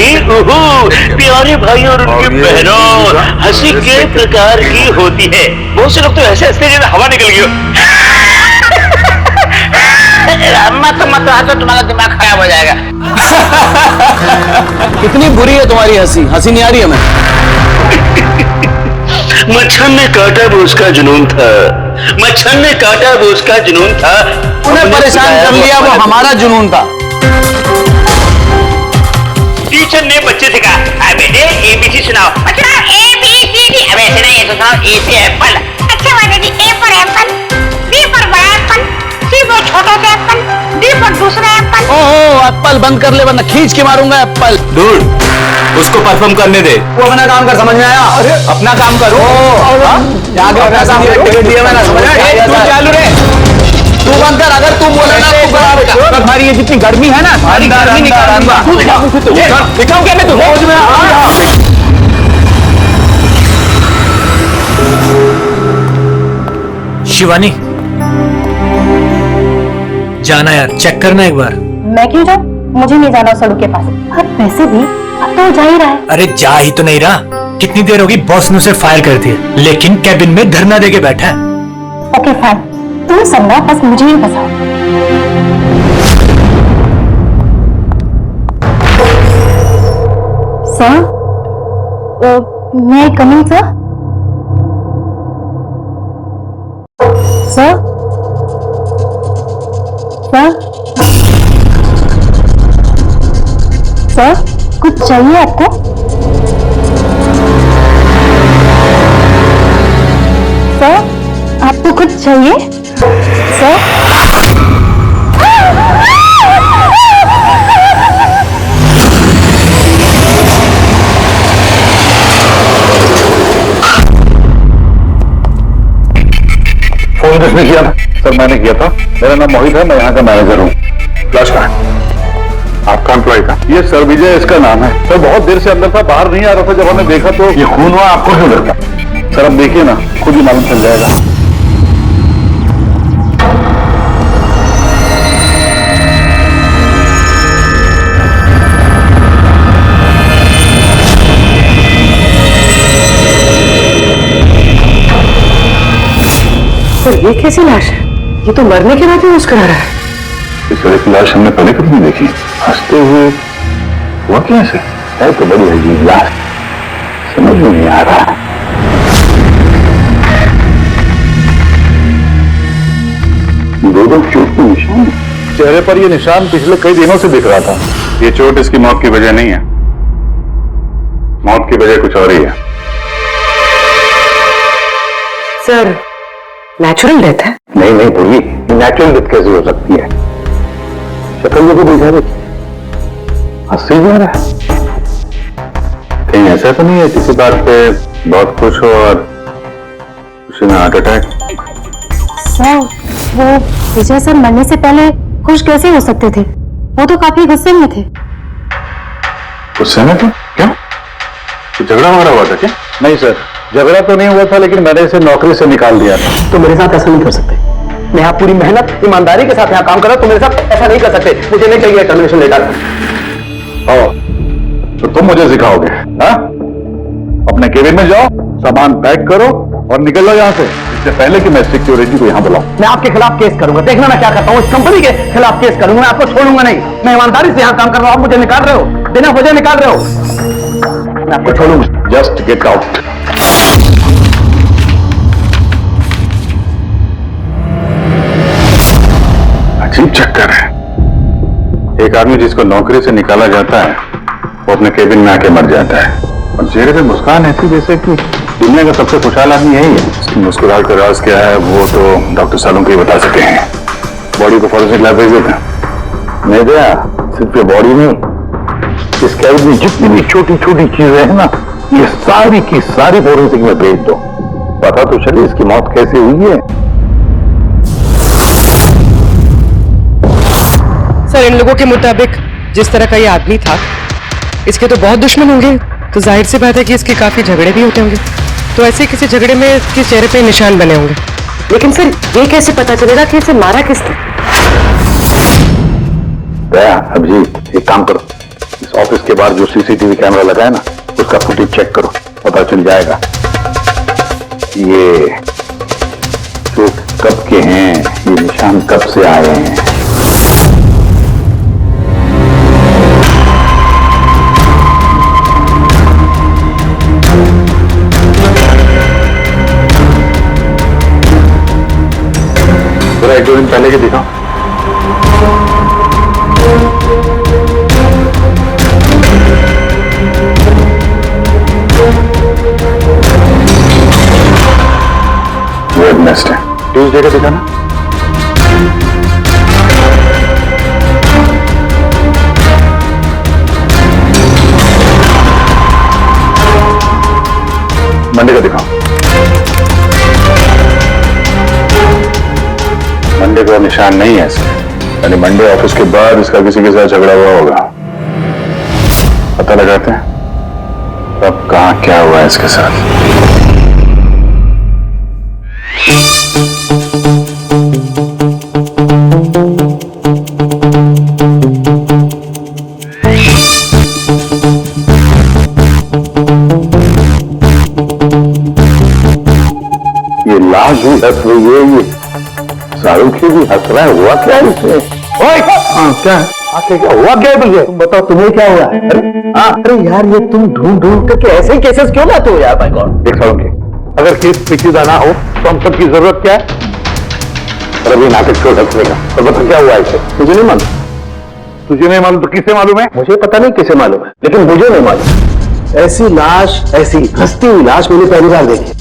प्यारे भाई और उनकी बहनों, हंसी के प्रकार की होती है। बहुत से लोग तो ऐसे हंसते जैसे हवा निकल गई हो। मत हंसो, तुम्हारा दिमाग खराब हो जाएगा। कितनी बुरी है तुम्हारी हंसी, हंसी नहीं आ रही हमें। मच्छर ने काटा वो उसका जुनून था, मच्छर ने काटा वो उसका जुनून था। उन्हें परेशान कर लिया, वो हमारा जुनून था। टीचर ने बच्चे से कहा, बेटे ABC सुनाओ। बच्चा ABCD। अब ऐसे नहीं, ये तो सुनाओ A से एप्पल। अच्छा माता जी, A पर एप्पल, B पर बड़ा एप्पल, C पर छोटा सा एप्पल, D पर दूसरा एप्पल। ओहो, एप्पल बंद कर ले वरना खींच के मारूंगा एप्पल। डूड, उसको परफॉर्म करने दे। वो अपना काम कर, समझ में आया? अपना काम करो। आगे अपना काम दिया मैंने, समझ में आया? तू चालू रे, तू बंद कर। अगर तू बोले ना तू बराबर कर। तुम्हारी ये जितनी गर्मी है ना, सारी गर्मी निकालूंगा। दिखाऊं क्या मैं तुझे? शिवानी, जाना यार, चेक करना एक बार। मैं क्यों जाऊं? मुझे नहीं जाना सड़ू के पास। और वैसे भी अब तो जा ही रहा है। अरे जा ही तो नहीं रहा। कितनी देर होगी बॉस ने उसे फायर कर दिया, लेकिन कैबिन में धरना देके बैठा है। ओके फाइन, तुम समझा, बस मुझे ही बचाओ। सर, मैं coming sir? Sir? Sir? Sir, कुछ चाहिए आपको? सर, आपको कुछ चाहिए? सर? फोन किसने किया था? सर मैंने किया था। मेरा नाम मोहित है, मैं यहाँ का मैनेजर हूँ। फ्लैश का आपका एम्प्लॉय का? ये सर विजय इसका नाम है। सर बहुत देर से अंदर था, बाहर नहीं आ रहा था। जब हमने देखा तो ये खून हुआ। आपको क्यों लगता? सर अब देखिए ना, खुद ही मालूम चल जाएगा। सर ये कैसी लाश है? ये तो मरने के बाद भी मुस्कुरा रहा है। इस तरह की लाश हमने पहले कभी नहीं देखी। हंसते हुए हुआ कैसे? है तो बड़ी अजीब लाश, समझ में नहीं आ रहा। दो चोट के निशान चेहरे पर। ये निशान पिछले कई दिनों से दिख रहा था। ये चोट इसकी मौत की वजह नहीं है, मौत की वजह कुछ और ही है। सर, नेचुरल डेथ है? नहीं नहीं भूली, नेचुरल डेथ कैसे हो सकती है? शक्ल को देखा देखिए, हंसी जा रहा है। कहीं ऐसा तो नहीं है किसी बात पे बहुत खुश हो और उसी में हार्ट अटैक? सर, वो विजय सर मरने से पहले खुश कैसे हो सकते थे? वो तो काफी गुस्से में थे। गुस्से में थे? क्यों? कुछ झगड़ा वगैरह हुआ था क्या? नहीं सर, झगड़ा तो नहीं हुआ था, लेकिन मैंने इसे नौकरी से निकाल दिया था। तो मेरे साथ ऐसा नहीं कर सकते। मैं यहाँ पूरी मेहनत ईमानदारी के साथ यहाँ काम कर रहा हूँ, तो मेरे साथ ऐसा नहीं कर सकते। मुझे नहीं चाहिए टर्मिनेशन लेटर। तो तुम मुझे सिखाओगे? हाँ, अपने केबिन में जाओ, सामान पैक करो और निकल लो यहाँ से, इससे पहले कि मैं सिक्योरिटी को यहाँ बुलाऊं। मैं आपके खिलाफ केस करूंगा, देखना मैं क्या करता हूँ। इस कंपनी के खिलाफ केस करूंगा, मैं आपको छोड़ूंगा नहीं। मैं ईमानदारी से यहाँ काम कर रहा हूँ, आप मुझे निकाल रहे हो, बिना वजह निकाल रहे हो। मैं आपको छोड़ूंगा। Just get out. अजीब चक्कर है। एक आदमी जिसको नौकरी से निकाला जाता है, वो अपने केबिन में आके मर जाता है और चेहरे पे मुस्कान ऐसी जैसे कि दुनिया का सबसे खुशहाल आदमी यही है। इसकी मुस्कुराहट का राज क्या है वो तो डॉक्टर सालों के ही बता सके हैं। बॉडी को फॉरेंसिक लैब भेज देते हैं। नहीं दिया, सिर्फ ये बॉडी नहीं, इस कैबिन में जितनी भी छोटी छोटी चीजें हैं ना, ये सारी की सारी फॉरेंसिक में भेज दो। पता तो चले इसकी मौत कैसे हुई है। सर, इन लोगों के मुताबिक जिस तरह का ये आदमी था, इसके तो बहुत दुश्मन होंगे, तो जाहिर सी बात है कि इसके काफी झगड़े भी होते होंगे। तो ऐसे किसी झगड़े में इसके चेहरे पे निशान बने होंगे। लेकिन सर, ये कैसे पता चलेगा कि इसे मारा किसने? अभिजीत, एक काम करो, इस ऑफिस के बाहर जो सीसीटीवी कैमरा लगा है ना, उसका फुटेज चेक करो, पता चल जाएगा ये तो कब के हैं, ये निशान कब से आए हैं। पूरा 1-2 दिन पहले के दिखाओ। वेडनेसडे, ट्यूसडे का दिखाना। मंडे का दिखाओ। मंडे का निशान नहीं है इसका, यानी मंडे ऑफिस के बाद इसका किसी के साथ झगड़ा हुआ होगा। पता लगाते हैं अब कहाँ क्या हुआ है इसके साथ। ये लाश भी हंस रही है, ये शाहरुख की भी हंस रहा है। हुआ क्या है इसमें? ओए, क्या है? क्या हुआ क्या है तुझे? तुम बताओ, तुम्हें क्या हुआ? अरे यार, ये तुम ढूंढ करके ऐसे ही केसेस क्यों लाते हो यार? माय गॉड, देख शाहरुख, अगर केस पेचीदा ना हो तो हम सबकी जरूरत क्या है? और अभी नाटक छोड़ हंसने का, और बता क्या हुआ इसे? तुझे नहीं मालूम? तुझे नहीं मालूम तो किसे मालूम है? मुझे पता नहीं किसे मालूम है, लेकिन मुझे नहीं मालूम। ऐसी लाश, ऐसी हंसती हुई लाश मैंने पहली बार देखी।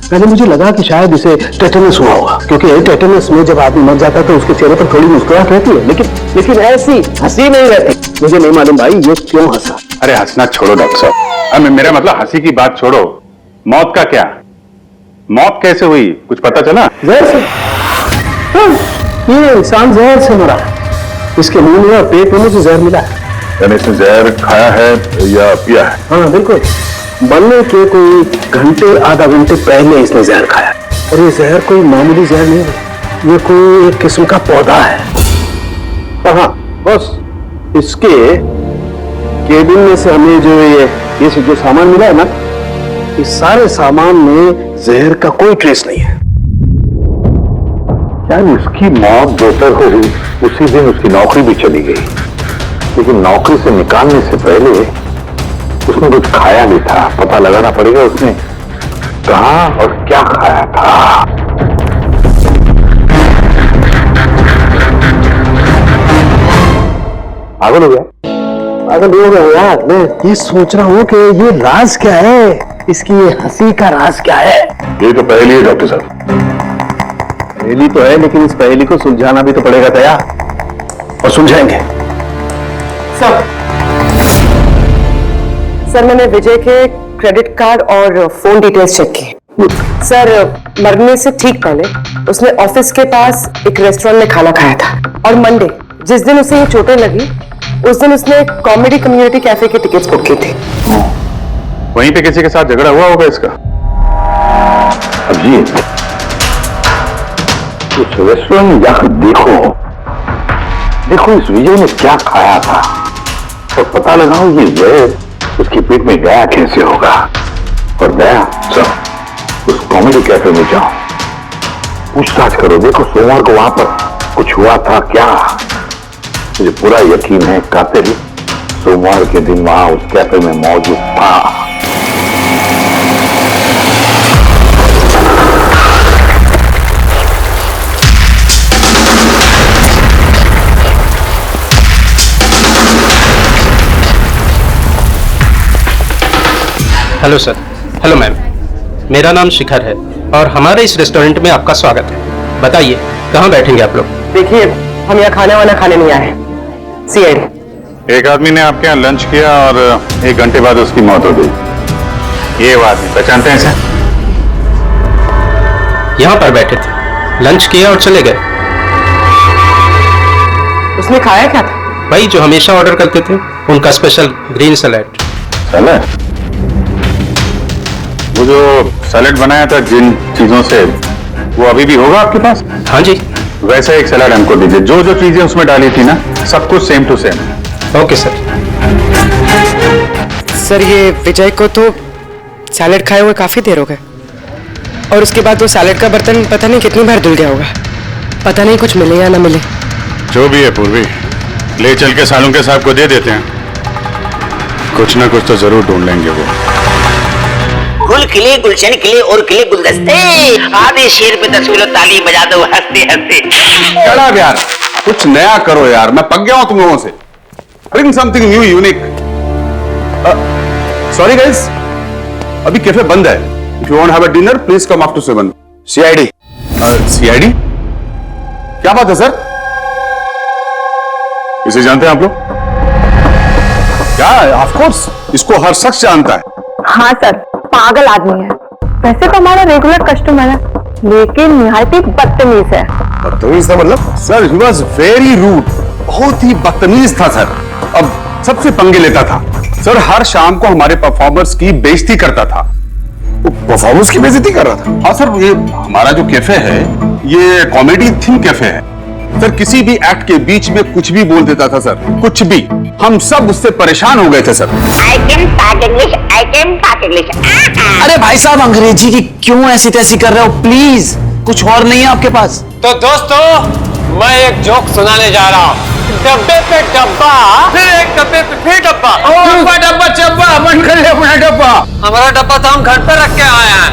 पहले मुझे लगा कि शायद इसे टेटनस हुआ होगा, क्योंकि टेटनस में जब आदमी मर जाता है तो उसके चेहरे पर थोड़ी मुस्कुराहट रहती है, लेकिन ऐसी हंसी नहीं रहती। मुझे नहीं मालूम भाई ये क्यों हंसा। अरे हंसना छोड़ो डॉक्टर साहब, मेरा मतलब हंसी की बात छोड़ो, मौत का क्या? मौत कैसे हुई, कुछ पता चला? जहर से। ये इंसान जहर से मरा, इसके मुंह में और पेट में मुझे जहर मिला है। यानी इसने जहर खाया है या पिया है? हाँ बिल्कुल, मरने के कोई घंटे आधा घंटे पहले इसने जहर खाया। और ये जहर कोई मामूली जहर नहीं है, ये कोई एक किस्म का पौधा है। हाँ बस, इसके केबिन में से हमें जो ये जो सामान मिला है ना, इस सारे सामान में जहर का कोई ट्रेस नहीं है। यार उसकी मौत बेहतर हुई, उसी दिन उसकी नौकरी भी चली गई, लेकिन नौकरी से निकालने से पहले उसने कुछ खाया नहीं था। पता लगाना पड़ेगा उसने कहां और क्या खाया था। पागल हो गया? पागल हो गया यार। मैं ये सोच रहा हूँ कि ये राज क्या है, इसकी ये हंसी का राज क्या है। ये तो पहेली है डॉक्टर साहब। पहेली तो है, लेकिन इस पहेली को सुलझाना भी तो पड़ेगा दया, और सुलझाएंगे। सर मैंने विजय के क्रेडिट कार्ड और फोन डिटेल्स चेक की। सर मरने से ठीक पहले उसने ऑफिस के पास एक रेस्टोरेंट में खाना खाया था, और मंडे जिस दिन उसे ये चोटें लगी उस दिन उसने कॉमेडी कम्युनिटी कैफे की टिकट्स बुक की थी। वहीं पे किसी के साथ झगड़ा हुआ होगा इसका। अब जी उस रेस्टोरेंट जाकर देखो इस विजय ने क्या खाया था, और पता लगाओ ये जहर उसके पेट में गया कैसे होगा। और गया सब उस कॉमेडी कैफे में जाओ, पूछताछ करो, देखो सोमवार को वहां पर कुछ हुआ था क्या। मुझे पूरा यकीन है कातिल सोमवार के दिन वहां उस कैफे में मौजूद था। Hello sir. हेलो मैम, मेरा नाम शिखर है और हमारे इस रेस्टोरेंट में आपका स्वागत है। बताइए कहाँ बैठेंगे आप लोग? देखिए हम यहाँ खाना वाना खाने नहीं आए, सीआईडी। एक आदमी ने आपके यहाँ लंच किया और 1 घंटे बाद उसकी मौत हो गई। ये आदमी पहचानते हैं सर? यहाँ पर बैठे थे, लंच किया और चले गए। उसने खाया क्या था? भाई जो हमेशा ऑर्डर करते थे, उनका स्पेशल ग्रीन सैलेड। सैलेड? वो जो सैलेड बनाया था जिन चीजों से, वो अभी भी होगा आपके पास? हाँ जी। वैसा एक सैलेड हमको दीजिए, जो जो चीजें उसमें डाली थी ना, सब कुछ same to same. Okay sir. Sir ये विजय को तो सैलेड खाए हुए काफी देर हो गए और उसके बाद वो सैलेड का बर्तन पता नहीं कितनी बार धुल गया होगा। पता नहीं कुछ मिले या ना मिले। जो भी है पूर्वी, ले चल के सालों के साहब को दे देते हैं, कुछ ना कुछ तो जरूर ढूंढ लेंगे वो। गुल खिले गुलशन खिले और खिले गुलदस्ते, आधे शेर पे 10 किलो ताली बजा दो हंसते हंसते। चला यार, कुछ नया करो यार, मैं पक गया हूं तुम लोगों से। Bring something new unique. Sorry guys, अभी कैफे बंद है। If you want have a dinner please come after 7। CID. CID? क्या बात है सर? इसे जानते हैं आप लोग? क्या? ऑफ कोर्स, इसको हर शख्स जानता है। हाँ सर, पागल आदमी है। वैसे तो हमारा रेगुलर कस्टमर है, लेकिन निहायत ही बदतमीज है। बदतमीज था मतलब? Sir he was very rude, बहुत ही बदतमीज था सर। अब सबसे पंगे लेता था सर, हर शाम को हमारे परफॉर्मर्स की बेइज्जती करता था। परफॉर्मर्स की बेइज्जती कर रहा था? हाँ सर, ये हमारा जो कैफे है ये कॉमेडी थीम कैफे है सर। किसी भी एक्ट के बीच में कुछ भी बोल देता था सर, कुछ भी। हम सब उससे परेशान हो गए थे sir. I can talk English, I can talk English। अरे भाई साहब, अंग्रेजी की क्यों ऐसी तैसी कर रहे हो? प्लीज, कुछ और नहीं है आपके पास? तो दोस्तों, मैं एक जोक सुनाने जा रहा हूँ। डब्बे पे डब्बा, फिर एक डब्बे पे फिर डब्बा। डब्बा डब्बा चब्बा, बंद कर ले अपना डब्बा। हमारा डब्बा तो हम घर पे रख के आए हैं।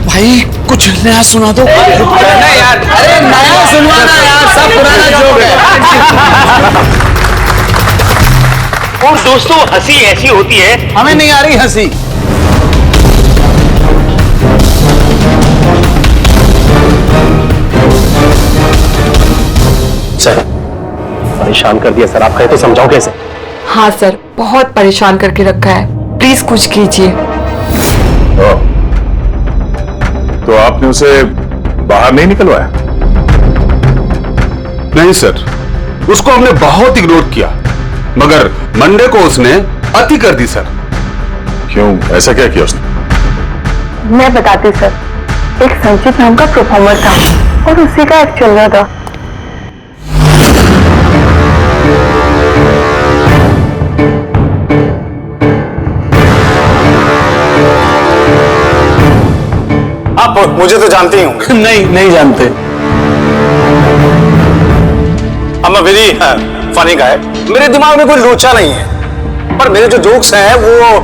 भाई कुछ नया सुना दो। नहीं यार, अरे नया सुनवाना यार, सब पुराना जोक है। और दोस्तों, हंसी ऐसी होती है, हमें नहीं आ रही हंसी। सर, परेशान कर दिया सर, आप कहे तो समझाओ कैसे? हाँ सर, बहुत परेशान करके रखा है, प्लीज कुछ कीजिए। तो आपने उसे बाहर नहीं निकलवाया? नहीं सर, उसको हमने बहुत इग्नोर किया, मगर मंडे को उसने अति कर दी सर। क्यों, ऐसा क्या किया उसने? मैं बताती सर, एक संचित नाम का परफॉर्मर था और उसी का एक्ट चल रहा था। आप मुझे तो जानते ही होंगे। नहीं, नहीं जानते। I'm a very funny guy। मेरे दिमाग में कोई लोचा नहीं है, पर मेरे जो जोक्स हैं वो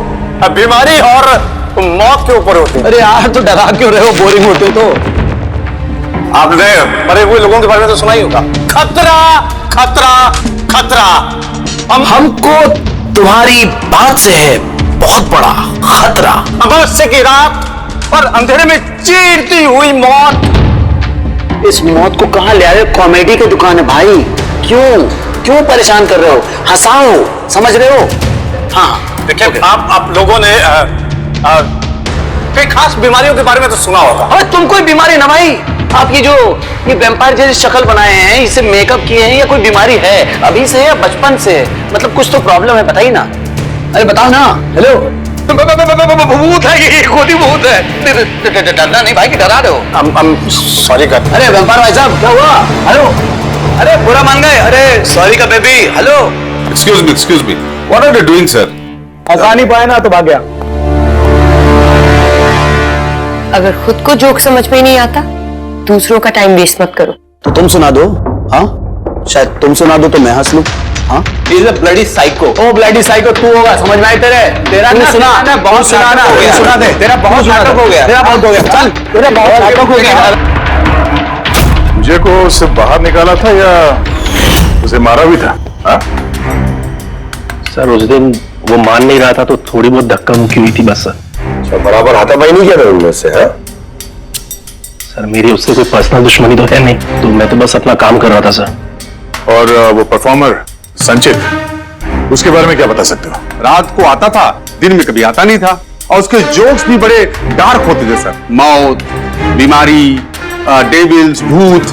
बीमारी और मौत के ऊपर होते हैं। अरे यार, तो डरा क्यों रहे हो? बोरिंग होते तो। आपने मरे हुए लोगों के बारे में तो सुना ही होगा। खतरा खतरा खतरा। हमको तुम्हारी बात से है बहुत बड़ा खतरा। अमावस्या की रात और अंधेरे में चीरती हुई मौत। इस मौत को कहाँ ले आए? कॉमेडी की दुकान है भाई। क्यों परेशान कर रहे हो? हंसाओ, समझ रहे हो? हाँ देखिए, आप लोगों ने कई खास बीमारियों के बारे में तो सुना होगा। अरे तुम कोई बीमारी ना भाई, आप ये वैम्पायर जैसी शक्ल बनाए हैं, इसे मेकअप किए हैं, या कोई बीमारी है अभी से या बचपन से? मतलब कुछ तो प्रॉब्लम है, बताइए ना। अरे बताओ ना। हेलो, भूत है ये, खुद ही भूत है। डरना नहीं भाई, कि डरा रहे हो? सॉरी कर। अरे वैम्पायर भाई साहब, क्या हुआ? हेलो, अरे बुरा मान गए? अरे सॉरी का baby. Hello, excuse me, what are you doing sir? हंसा नहीं पाया ना तो भाग गया। अगर खुद को जोक समझ में नहीं आता, दूसरों का टाइम वेस्ट मत करो। तो तुम सुना दो। हाँ, शायद तुम सुना दो तो मैं हंस लूं। हाँ, He's a bloody psycho। Oh bloody psycho तू होगा, समझ में आई तेरे? तेरा ना सुना, बहुत सुना ना, सुना दे। तेरा बहुत नाटक हो गया, तेरा बहुत हो गया। चल, तेरा बहुत नाटक हो गया। मुझे को उससे बाहर निकाला था या उसे मारा भी था? हाँ? सर, उस दिन वो मान नहीं रहा था तो थोड़ी बहुत धक्का मुक्की हुई थी बस सर। अच्छा, बराबर हाथापाई नहीं किया उनमें से? है सर, मेरी उससे कोई पर्सनल दुश्मनी तो है नहीं, तो मैं तो बस अपना काम कर रहा था सर। और वो परफॉर्मर संचित, उसके बारे में क्या बता सकते हो? रात को आता था, दिन में कभी आता नहीं था, और उसके जोक्स भी बड़े डार्क होते थे सर। मौत, बीमारी, डेविल्स, भूत,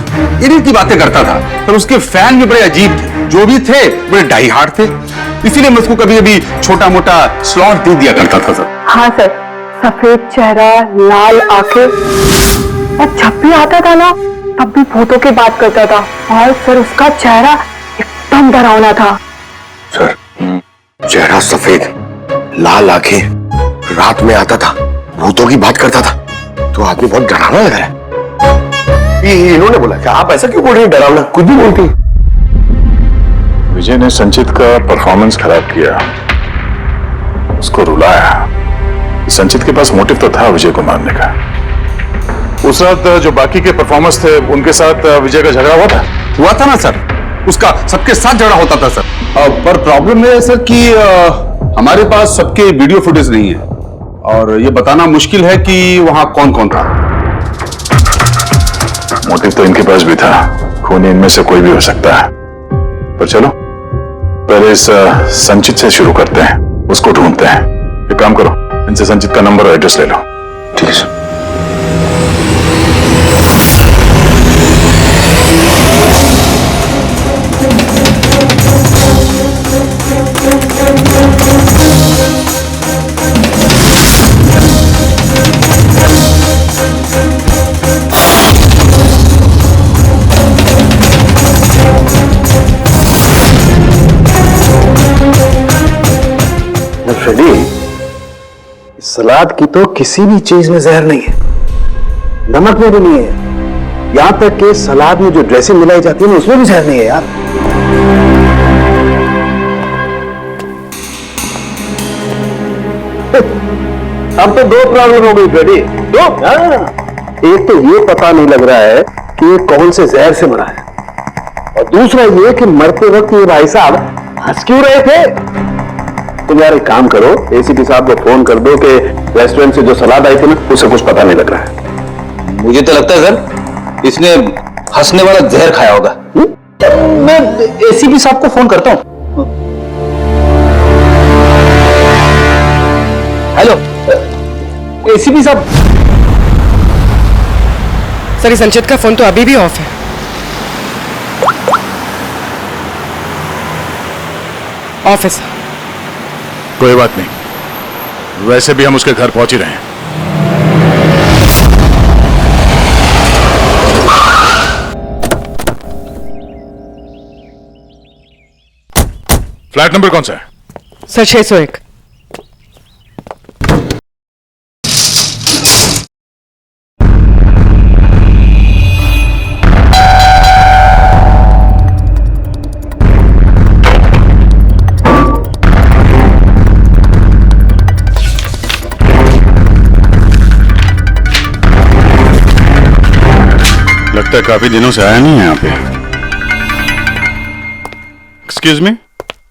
इन्हीं की बातें करता था। पर उसके फैन भी बड़े अजीब थे, जो भी थे बड़े डाई हार्ड थे। इसीलिए मैं उसको कभी कभी छोटा मोटा स्लॉट दे दिया करता था सर। हाँ सर, सफेद चेहरा, लाल आंखें, और जब भी आता था ना तब भी भूतों की बात करता था। और सर उसका चेहरा एकदम डरावना था। सर, चेहरा सफेद, लाल आंखें, रात में आता था, भूतों की बात करता था। तो आदमी बहुत डरावना लग रहा है। इन्होंने बोला कि आप ऐसा क्यों बोल रहे हैं, डरावना कुछ भी बोलती। विजय ने संचित का परफॉर्मेंस खराब किया, उसको रुलाया। संचित के पास मोटिव तो था विजय को मारने का। उस रात जो बाकी के परफॉर्मर्स थे उनके साथ विजय का झगड़ा हुआ था ना सर? उसका सबके साथ झगड़ा होता था सर। पर प्रॉब्लम है सर कि हमारे पास सबके वीडियो फुटेज नहीं है और ये बताना मुश्किल है कि वहां कौन कौन था। मोटिव तो इनके पास भी था, खूनी इनमें से कोई भी हो सकता है। पर चलो पहले इस संचित से शुरू करते हैं, उसको ढूंढते हैं। एक काम करो, इनसे संचित का नंबर और एड्रेस ले लो। ठीक है सर। फ्रेडी, सलाद की तो किसी भी चीज में जहर नहीं है, नमक में भी नहीं है, यहां तक कि सलाद में जो ड्रेसिंग मिलाई जाती है उसमें भी जहर नहीं है यार। अब तो दो प्रॉब्लम हो गई फ्रेडी, दो। एक तो ये पता नहीं लग रहा है कि ये कौन से जहर से मरा है, और दूसरा ये कि मरते वक्त ये भाई साहब हंस क्यों रहे थे। तुम यार एक काम करो, एसीपी साहब को फोन कर दो कि रेस्टोरेंट से जो सलाद आई थी ना उसे कुछ पता नहीं लग रहा है। मुझे तो लगता है सर इसने हंसने वाला जहर खाया होगा। मैं एसीपी साहब को फोन करता हूं। हेलो एसीपी साहब। सर संचित का फोन तो अभी भी ऑफ है। ऑफिस। कोई बात नहीं, वैसे भी हम उसके घर पहुंच ही रहे हैं। फ्लैट नंबर कौन सा है? सर 601। लगता है काफी दिनों से आया नहीं है यहाँ पे। Excuse me.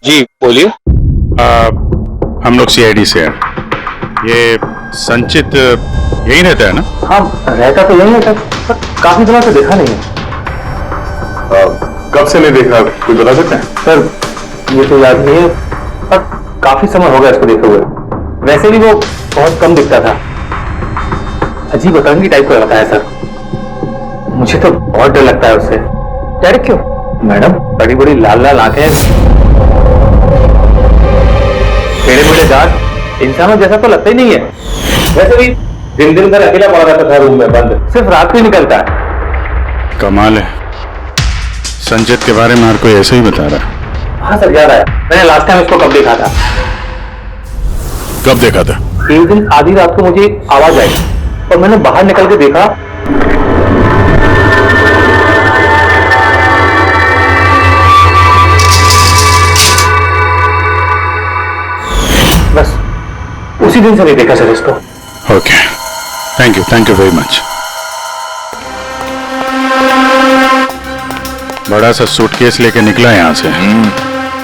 जी बोलिए। हम लोग सीआईडी से हैं। ये संचित यही रहता है ना? हाँ रहता तो यही है सर, पर काफी दिनों से देखा नहीं है। कब से नहीं देखा, कोई बता सकते हैं? सर ये तो याद नहीं है, पर काफी समय हो गया इसको देखे हुए। वैसे भी वो बहुत कम दिखता था, अजीब अतरंगी टाइप का लगता है सर। मुझे तो बहुत डर लगता है उससे। डर क्यों? मैडम बड़ी बड़ी लाल लाल आंखें, टेढ़े मेढ़े दांत, इंसानों जैसा तो लगता ही नहीं है। वैसे भी दिन दिन भर अकेला पड़ा रहता था रूम में बंद, सिर्फ रात को ही निकलता है। कमाल है, संचित के बारे में हर कोई ऐसे ही बता रहा है। हाँ सर याद आया, मैंने लास्ट टाइम इसको कब देखा था। कब देखा था? एक दिन आधी रात को मुझे आवाज आई और मैंने बाहर निकल के देखा, बस उसी दिन से नहीं देखा सर इसको। Okay, thank you very much. बड़ा सा सूटकेस लेके निकला यहाँ से।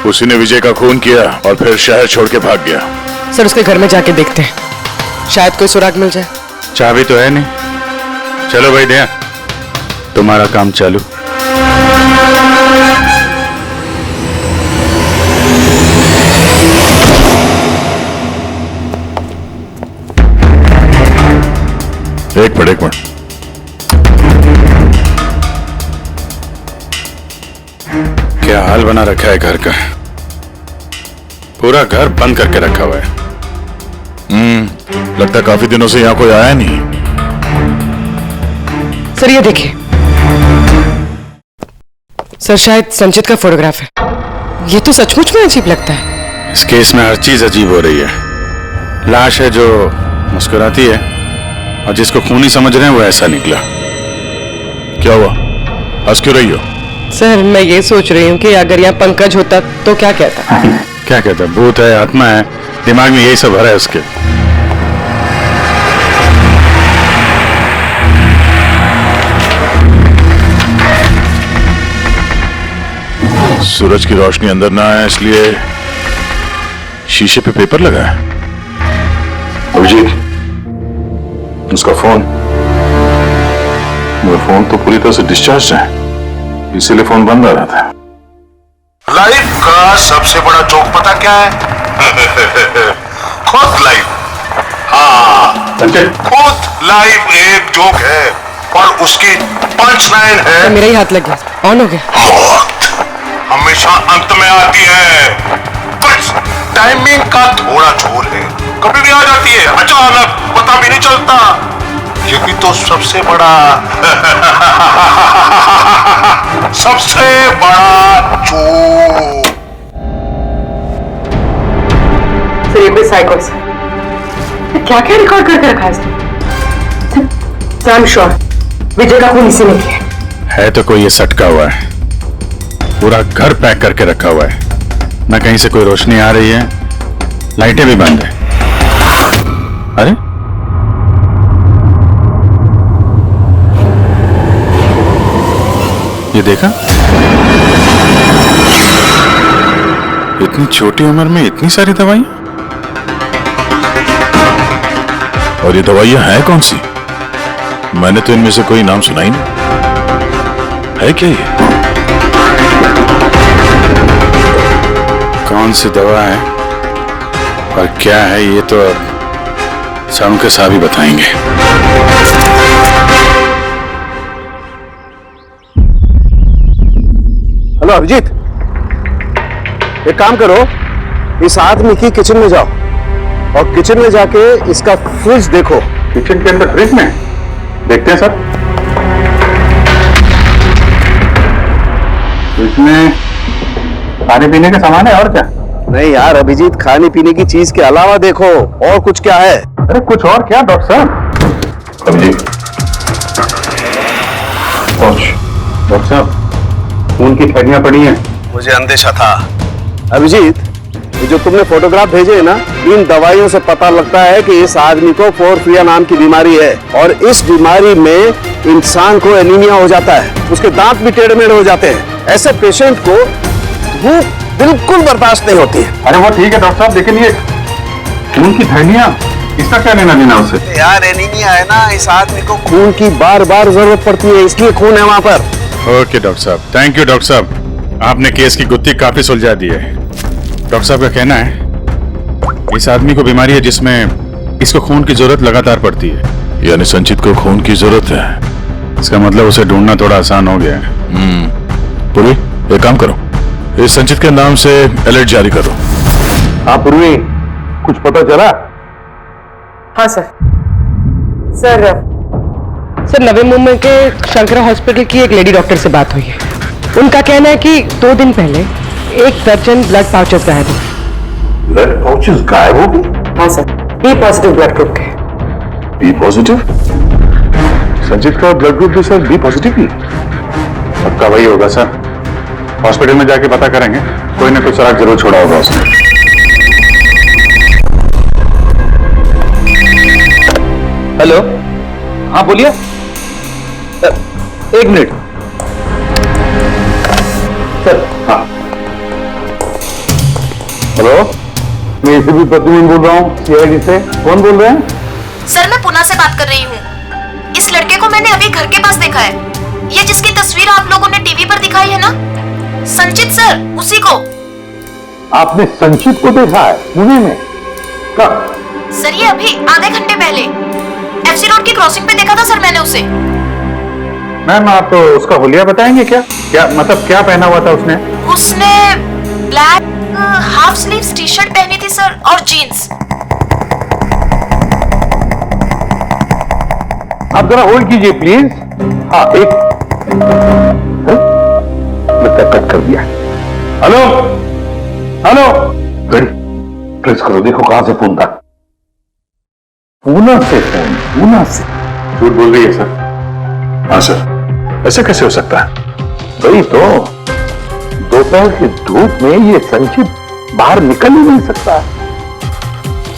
उसी ने विजय का खून किया और फिर शहर छोड़ के भाग गया। सर उसके घर में जाके देखते हैं, शायद कोई सुराग मिल जाए। चाबी तो है नहीं। चलो भाई दया, तुम्हारा काम चालू। एक मिनट। क्या हाल बना रखा है घर का, पूरा घर बंद करके रखा हुआ है। लगता है काफी दिनों से यहाँ कोई आया नहीं। सर ये देखिए, सर शायद संचित का फोटोग्राफ है। ये तो सचमुच में अजीब लगता है। इस केस में हर चीज अजीब हो रही है। लाश है जो मुस्कुराती है और जिसको खूनी समझ रहे हैं वो ऐसा निकला। क्या हुआ, हंस क्यों रही हो? सर मैं ये सोच रही हूँ कि अगर यहाँ पंकज होता तो क्या कहता? क्या कहता? भूत है, आत्मा है, दिमाग में यही सब भरा है उसके। सूरज की रोशनी अंदर ना आए इसलिए शीशे पे पेपर लगा है। अभिजीत, उसका फोन, मेरा फोन तो पूरी तरह से डिस्चार्ज है, इसीलिए फोन बंद आ रहा था। लाइफ का सबसे बड़ा जोक पता क्या है? खुद लाइफ। हाँ, खुद लाइफ एक जोक है और उसकी पंच लाइन है। मेरा ही हाथ लग गया, ऑन हो गया। मौत हमेशा अंत में आती है, बस टाइमिंग का थोड़ा झोल है, कभी भी आ जाती है अचानक, पता भी नहीं चलता। यही तो सबसे बड़ा सबसे बड़ा जोक। सर ये कोई साइको है। क्या क्या रिकॉर्ड करके रखा है इसने? सर आई एम श्योर विजय का खून इसी ने किया है। तो कोई ये सटका हुआ है, पूरा घर पैक करके रखा हुआ है, ना कहीं से कोई रोशनी आ रही है, लाइटें भी बंद है। अरे ये देखा, इतनी छोटी उम्र में इतनी सारी दवाइयां। और ये दवाइयां हैं कौन सी? मैंने तो इनमें से कोई नाम सुना ही नहीं। है क्या ये? कौन सी दवा है और क्या है ये तो अब शाम के साहब ही बताएंगे। हेलो अभिजीत, एक काम करो, इस आदमी की किचन में जाओ और किचन में जाके इसका फ्रिज देखो। किचन के अंदर फ्रिज में? देखते हैं सर। इसमें खाने पीने का सामान है और क्या? नहीं यार अभिजीत, खाने पीने की चीज के अलावा देखो और कुछ क्या है। अरे कुछ और क्या डॉक्टर साहब? अभिजीत, डॉक्टर साहब खून की थैलियां पड़ी हैं। मुझे अंदेशा था। अभिजीत, ये जो तुमने फोटोग्राफ भेजे है ना, इन दवाइयों से पता लगता है कि इस आदमी को पोर्फिरिया नाम की बीमारी है और इस बीमारी में इंसान को एनीमिया हो जाता है, उसके दांत भी टेढ़े मेढ़े हो जाते हैं। ऐसे पेशेंट को भूख बिल्कुल बर्दाश्त नहीं होती है। अरे वो ठीक है डॉक्टर साहब, लेकिन ये खून की थैलियां, इसका क्या लेना देना उससे? यार एनीमिया है ना, इस आदमी को खून की बार बार जरूरत पड़ती है, इसलिए खून है वहां पर। ओके डॉक्टर साहब, थैंक यू डॉक्टर साहब, आपने केस की गुत्थी काफी सुलझा दी है। डॉक्टर साहब का कहना है इस आदमी को बीमारी है जिसमें इसको खून की जरूरत लगातार पड़ती है। यानी संचित को खून की जरूरत है, इसका मतलब उसे ढूंढना थोड़ा आसान हो गया है। पूर्वी, एक काम करो, इस संचित के नाम से अलर्ट जारी करो। हाँ पूर्वी, कुछ पता चला? हाँ सर नवी मुंबई के शंकरा हॉस्पिटल की एक लेडी डॉक्टर से बात हुई है। उनका कहना है कि 2 दिन पहले 1 दर्जन ब्लड पाउचेस गायब हुए। ब्लड पाउचेस गायब हो गए? हाँ sir, B positive blood group के। B positive? संचित का ब्लड ग्रुप भी सर बी पॉजिटिव ही। पक्का वही होगा सर, हॉस्पिटल में जाके पता करेंगे, कोई ना कोई सुराग जरूर छोड़ा होगा उसने। हेलो, हाँ बोलिए। 1 मिनट सर। हाँ हेलो, मैं एसीपी प्रद्युम्न बोल रहा हूँ सीआईडी से। कौन बोल रहे हैं? सर मैं पुणे से बात कर रही हूँ। इस लड़के को मैंने अभी घर के पास देखा है, ये जिसकी तस्वीर आप लोगों ने टीवी पर दिखाई है ना, संचित सर, उसी को। आपने संचित को देखा है पुणे में? कब? सर ये अभी आधे घंटे पहले एफसी रोड की क्रॉसिंग पे देखा था सर मैंने उसे। मैम आप उसका हुलिया बताएंगे क्या? क्या मतलब क्या पहना हुआ था उसने? उसने black half sleeves T shirt पहनी थी सर और जीन्स। आप जरा होल्ड कीजिए प्लीज। हाँ एक कट कर दिया। हेलो हेलो, ट्रेस करो, देखो कहां से फोन था। पूना से फोन, पूना से। झूठ बोल रही है सर। हाँ सर, ऐसा कैसे हो सकता है? वही तो, दोपहर की धूप में ये संचित बाहर निकल ही नहीं सकता।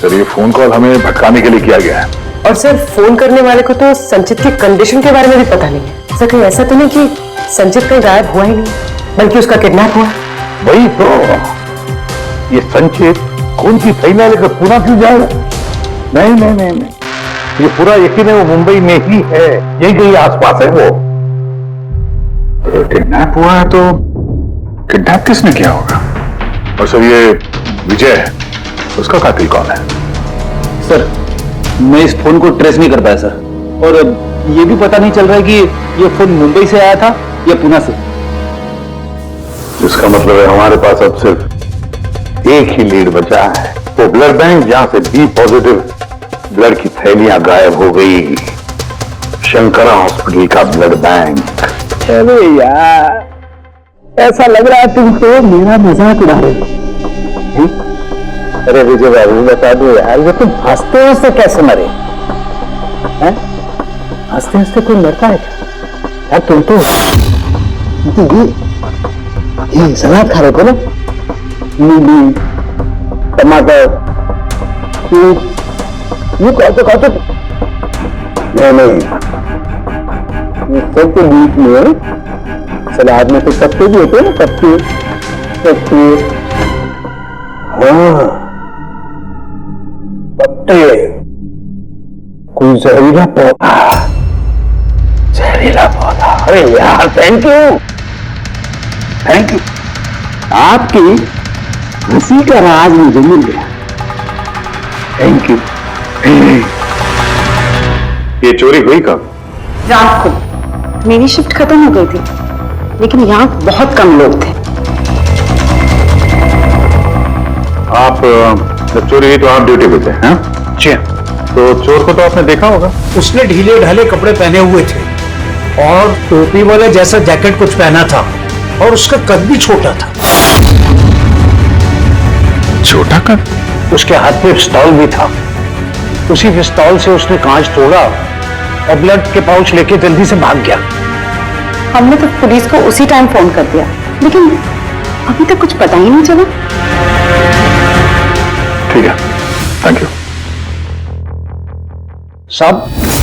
सर ये फोन कॉल हमें भटकाने के लिए किया गया है। और सर फोन करने वाले को तो संचित की कंडीशन के बारे में भी पता नहीं है। सर कहीं ऐसा तो नहीं कि संचित कहीं गायब हुआ ही नहीं, बल्कि उसका किडनैप हुआ? वही तो, ये संचित कौन सी थैला लेकर पूना क्यों जाएगा? नहीं नहीं नहीं नहीं, ये पूरा यकीन है वो मुंबई में ही है, यही कहीं आसपास है वो। किडनैप हुआ है तो किडनैप किसने किया होगा? और सर ये विजय है, उसका कातिल कौन है? सर मैं इस फोन को ट्रेस नहीं कर पाया सर, और ये भी पता नहीं चल रहा है कि ये फोन मुंबई से आया था या पुणे से। इसका मतलब है हमारे पास अब सिर्फ एक ही लीड बचा है, वो ब्लड बैंक जहां से बी पॉजिटिव ब्लड की थैलियां गायब हो गई, शंकरा हॉस्पिटल का ब्लड बैंक। अरे यार, ऐसा लग रहा है तुम तो मेरा मजाक उड़ा रहे हो। अरे विजय बाबू बता दो यार, ये तुम हंसते हंसते कैसे मरे? हंसते हंसते कोई मरता है क्या? तुम तो ये सलाद खा रहे थे ना, मूली टमाटर, ये खाते नहीं, ये सब के बीच में सलाद में तो पत्ते भी होते हैं ना, पत्ते। हाँ पत्ते, कोई जहरीला पौधा, जहरीला पौधा। अरे यार थैंक यू, थैंक यू, आपकी हंसी का राज मुझे मिल गया, थैंक यू। ये चोरी हुई कब? रात को मेरी शिफ्ट खत्म हो गई थी, लेकिन यहाँ बहुत कम लोग थे। आप जब चोरी हुई तो आप ड्यूटी पे थे? हैं? जी तो चोर को तो आपने देखा होगा। उसने ढीले ढाले कपड़े पहने हुए थे और टोपी वाले जैसा जैकेट कुछ पहना था, और उसका कद भी छोटा था। छोटा कद? उसके हाथ में पिस्तौल भी था, उसी पिस्तौल से उसने कांच तोड़ा और ब्लड के पाउच लेके जल्दी से भाग गया। हमने तो पुलिस को उसी टाइम फोन कर दिया, लेकिन अभी तक कुछ पता ही नहीं चला। ठीक है, थैंक यू। साहब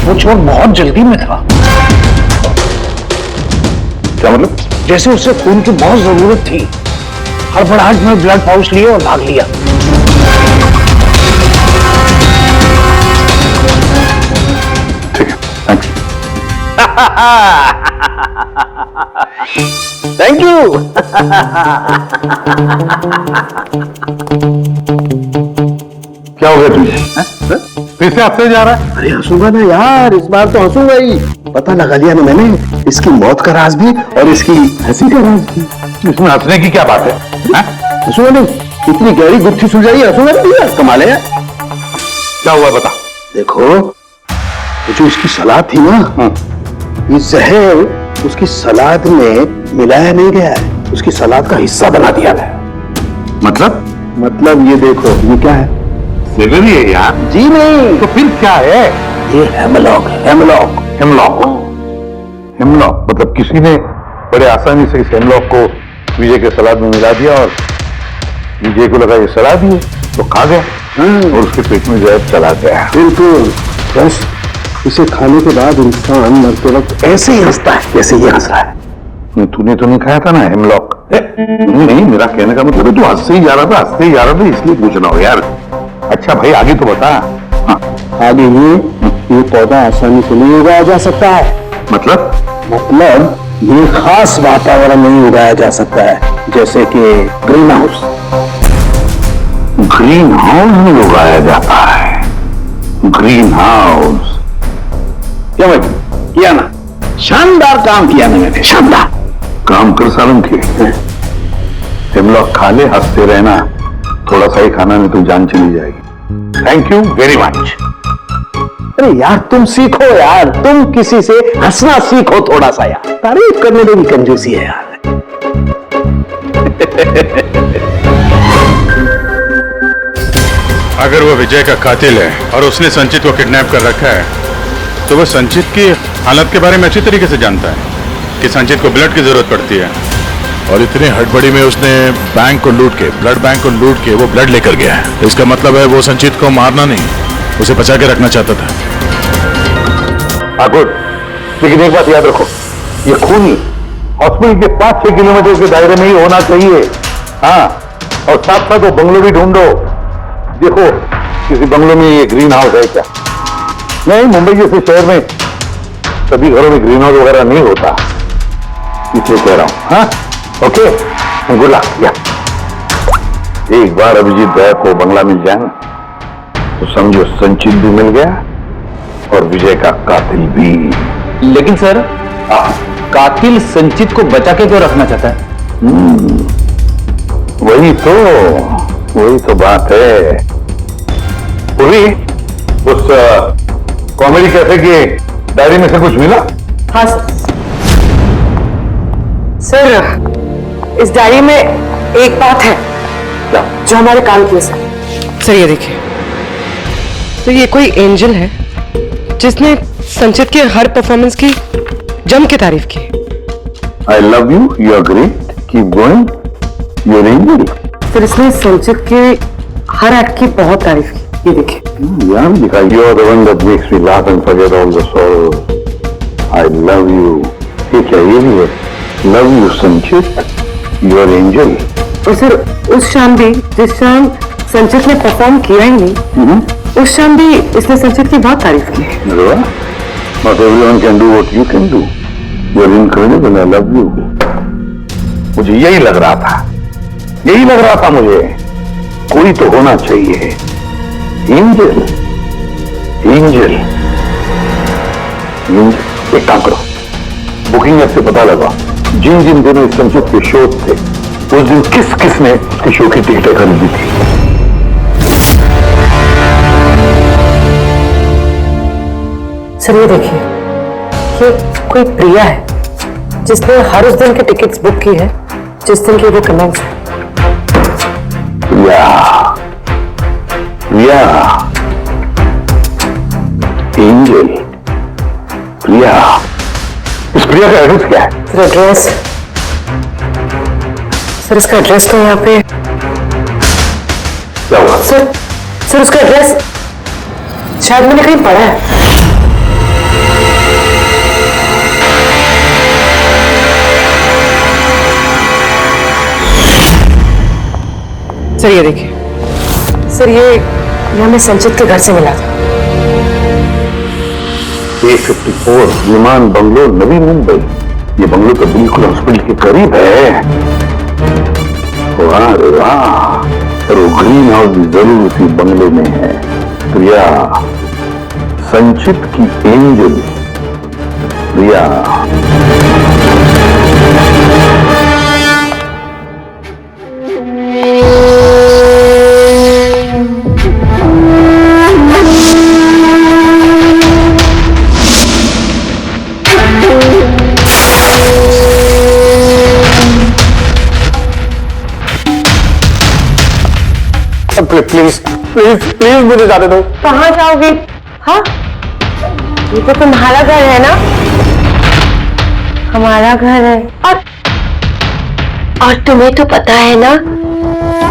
वो चोर बहुत जल्दी में था। क्या मतलब? जैसे उसे खून की बहुत जरूरत थी, हड़बड़ाहट में ब्लड पाउच लिए और भाग लिया। ठीक है, थैंक यू। Thank you. क्या हो गया तुझे? फिर से हंसने जा रहा है? अरे हंसूंगा ना यार, इस बार तो हंसूंगा ही। पता लगा लिया ना मैंने इसकी मौत का राज भी और इसकी हंसी का राज भी। इसमें हंसने की क्या बात है? हंसूंगा नहीं, इतनी गहरी गुत्थी सुलझाई, हंसूंगा नहीं यार, कमाल है यार। क्या हुआ बता। देखो ये जो इसकी सलाद थी ना, ये जहर उसकी सलाद में मिलाया नहीं गया है, उसकी सलाद का हिस्सा बना दिया गया। मतलब ये देखो, ये क्या है? सेलेरी है यार। जी नहीं, तो फिर क्या है? ये हेमलॉक है, हेमलॉक। हेमलॉक? हेमलॉक मतलब किसी ने बड़े आसानी से इस हेमलॉक को विजय के सलाद में मिला दिया और विजय को लगा ये सलाद ही है तो खा गया और उसके पेट में जहर चला गया। बिल्कुल, बस इसे खाने के बाद इंसान मरते वक्त ऐसे ही हंसता है जैसे ये हंस रहा है। तूने तो नहीं खाया था ना हेमलॉक? नहीं, मेरा कहने का मतलब तू हंसते ही जा रहा था, इसलिए पूछ रहा हूँ यार। अच्छा भाई आगे तो बता। हाँ। आगे ये पौधा आसानी से नहीं उगाया जा सकता है। मतलब ये खास वातावरण में उगाया जा सकता है, जैसे कि ग्रीन हाउस। ग्रीन हाउस में उगाया जाता है? ग्रीन हाउस क्या भाई किया ना, शानदार काम किया ना मैंने, शानदार काम कर सालम के। हेमलॉक खा ले, हंसते रहना, थोड़ा सा ही खाना नहीं तो जान चली जाएगी। Thank you very much. अरे यार तुम सीखो यार, तुम किसी से हंसना सीखो थोड़ा सा यार, तारीफ करने में भी कंजूसी है यार। अगर वो विजय का कातिल है और उसने संचित को किडनैप कर रखा है तो वो संचित की हालत के बारे में अच्छी तरीके से जानता है कि संचित को ब्लड की जरूरत पड़ती है। और इतनी हड़बड़ी में उसने बैंक को लूट के, ब्लड बैंक को लूट के वो ब्लड लेकर गया है। इसका मतलब है वो संचित को मारना नहीं, उसे बचा के रखना चाहता था। गुड, लेकिन एक बात याद रखो, ये खून हॉस्पिटल के 5-6 किलोमीटर के दायरे में ही होना चाहिए। हाँ, और साथ साथ वो बंगलो भी ढूंढो। देखो किसी बंगलो में ये ग्रीन हाउस है क्या? नहीं, मुंबई जैसे शहर में सभी घरों में ग्रीन हाउस वगैरह नहीं होता, इसलिए कह रहा हूं। हाँ, ओके, गुड लक। या एक बार अभिजीत भाई को बंगला मिल जाए ना तो समझो संचित भी मिल गया और विजय का कातिल भी। लेकिन सर, कातिल संचित को बचा के क्यों रखना चाहता है? वही तो बात है। पूरी उस कॉमेडी कैफे के डायरी में से कुछ मिला? हाँ सर, इस डायरी में एक बात है जो हमारे काम की है सर। ये देखिए, तो ये कोई एंजल है जिसने संचित के हर परफॉर्मेंस की जम के तारीफ की। I love you, you are great, keep going, you are angel. फिर इसने संचित के हर एक्ट की बहुत तारीफ की। ये देखिए, यहाँ लिखा, you are the one that makes me laugh and forget all the sorrow. I love you. ये क्या, ये भी है? Love you Sanchit, you are angel. और सर उस शाम भी, जिस शाम संचित ने परफॉर्म किया ही नहीं, उस शाम भी इसने संचित की बहुत तारीफ की। Not everyone can do what you can do. You are incredible. I love you. मुझे यही लग रहा था मुझे, कोई तो होना चाहिए। एंजल, एंजल, एक काम करो, बुकिंग ऐप से पता लगा जिन जिन दिनों इस संचित के शो थे उस दिन किस किस ने उसके शो की टिकटें खरीदी थी। सर ये देखिए, ये कोई प्रिया है जिसने हर उस दिन के टिकट्स बुक की है जिस दिन की वो कमेंट्स है। प्रिया, एंजल, प्रिया। इस प्रिया का एड्रेस क्या है? सर एड्रेस, सर इसका एड्रेस तो यहाँ पे क्या हुआ? सर उसका एड्रेस शायद मैंने कहीं पढ़ा है। सर ये देखिए, सर ये हमें संचित के घर से मिला था। 854 विमान बंगलो, नवी मुंबई। ये बंगलो तो बिल्कुल हॉस्पिटल के करीब है। वाह रे वाह, पर वो ग्रीन हाउस भी जरूर उसी बंगले में है। प्रिया, संचित की angel Priya. Please please please मुझे जाने दो। कहाँ जाओगे? हाँ, ये तो तुम्हारा घर है ना? हमारा घर है। और तुम्हें तो पता है ना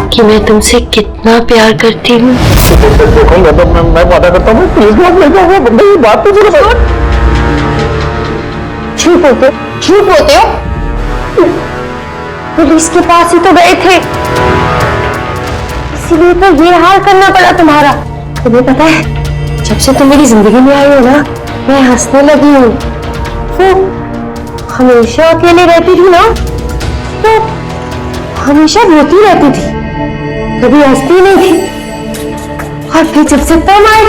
कि मैं तुमसे कितना प्यार करती हूँ। देखो मैं वादा करता हूँ, प्लीज मत ले जाओ। मेरी बात तो सुनो। झूठ बोलते हो? पुलिस के पास ही तो गए थे, इसीलिए तो ये हाल करना पड़ा तुम्हारा। तुम्हें पता है, जब से तुम मेरी जिंदगी में आई हो ना, मैं हंसने लगी हूँ। तो हमेशा अकेले रहती थी ना, तो हमेशा रोती रहती थी, कभी हंसती नहीं थी। और फिर जब से तुम आई,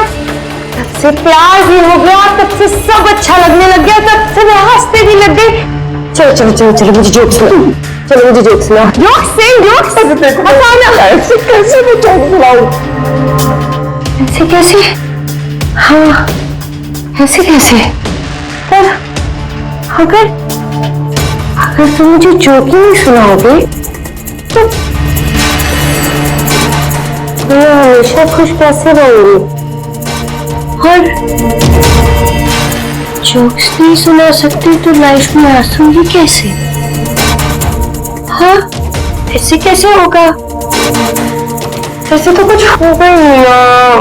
तब से प्यार भी हो गया, तब से सब अच्छा लगने लग गया, तब से मैं हंसते भी लग गई। चलो चलो चलो चलो, मुझे जोक सुनाओ। चलो मुझे जोक सुनाओ। जोक्स ऐसे कैसे मैं जोक सुनाऊं? ऐसे कैसे? हाँ, ऐसे कैसे? पर अगर तुम मुझे जोक ही नहीं सुनाओगे मैं हमेशा खुश कैसे रहूंगी और जोक्स नहीं सुना सकती तो लाइफ में हंसूंगी कैसे? हाँ, ऐसे कैसे होगा? ऐसे तो कुछ होगा ही नहीं यार।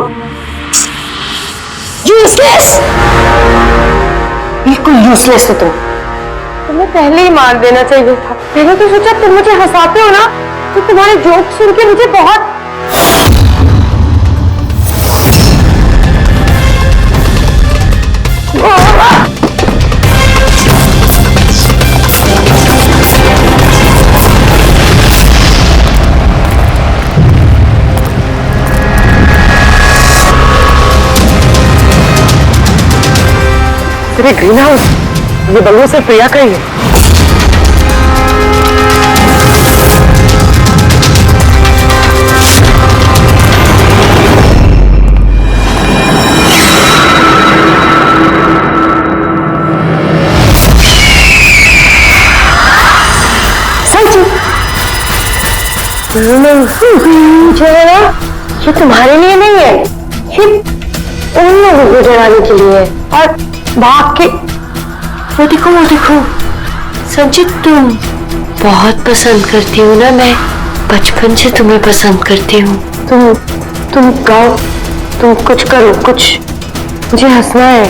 यूजलेस, बिल्कुल यूजलेस हो तुम। तुम्हें पहले ही मार देना चाहिए था। मैंने तो सोचा तुम मुझे हंसाते हो ना, तो तुम्हारे जोक सुन के मुझे बहुत ग्रीन हाउस, ये बंगलों से प्रिया का ही है। ये तुम्हारे लिए नहीं है, ये उन लोगों को डराने के लिए है। और भाग के वो देखो संचित, तुम बहुत पसंद करती हूँ ना, मैं बचपन से तुम्हें पसंद करती हूँ। तुम गाओ, तुम कुछ करो, कुछ मुझे हंसना है।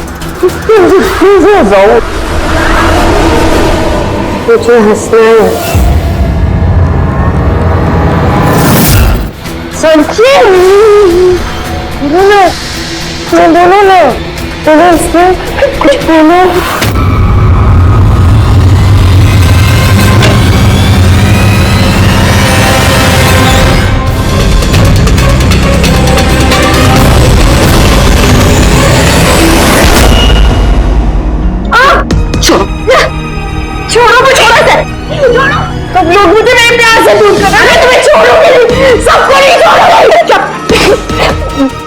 मुझे हंसना है संचित, बोलो ना, कुछ बोलो। छोड़ो मुझे, तुम लोग मुझे मेरे प्यार से दूर कर रहे, तुम्हें छोड़ोगे, सबको नहीं छोड़ोगे,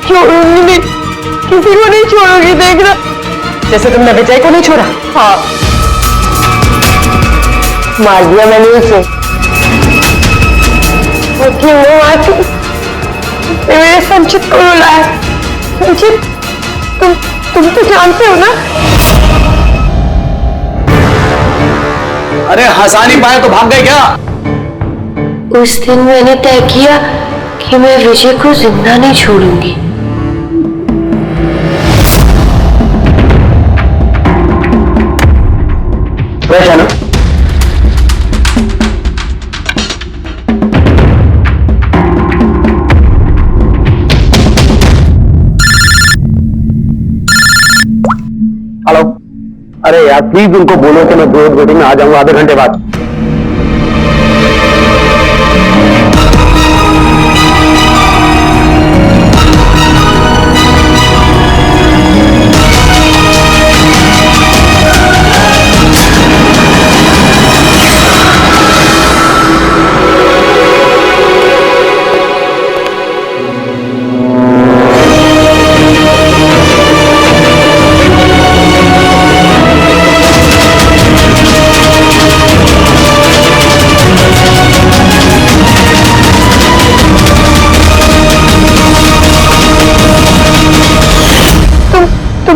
छोड़ोगी नहीं, किसी को नहीं छोड़ोगी, देखना जैसे तुमने विजय को नहीं छोड़ा। हाँ, मार दिया मैंने उसे। क्यों आती मेरे संचित को रुलाया? संचित, तुम तो जानते हो ना। अरे हंसा नहीं पाया तो भाग गए क्या? उस दिन मैंने तय किया कि मैं विजय को जिंदा नहीं छोड़ूंगी। ना हेलो, अरे यार प्लीज उनको बोलो कि मैं बोर्ड मीटिंग में आ जाऊंगा आधे घंटे बाद।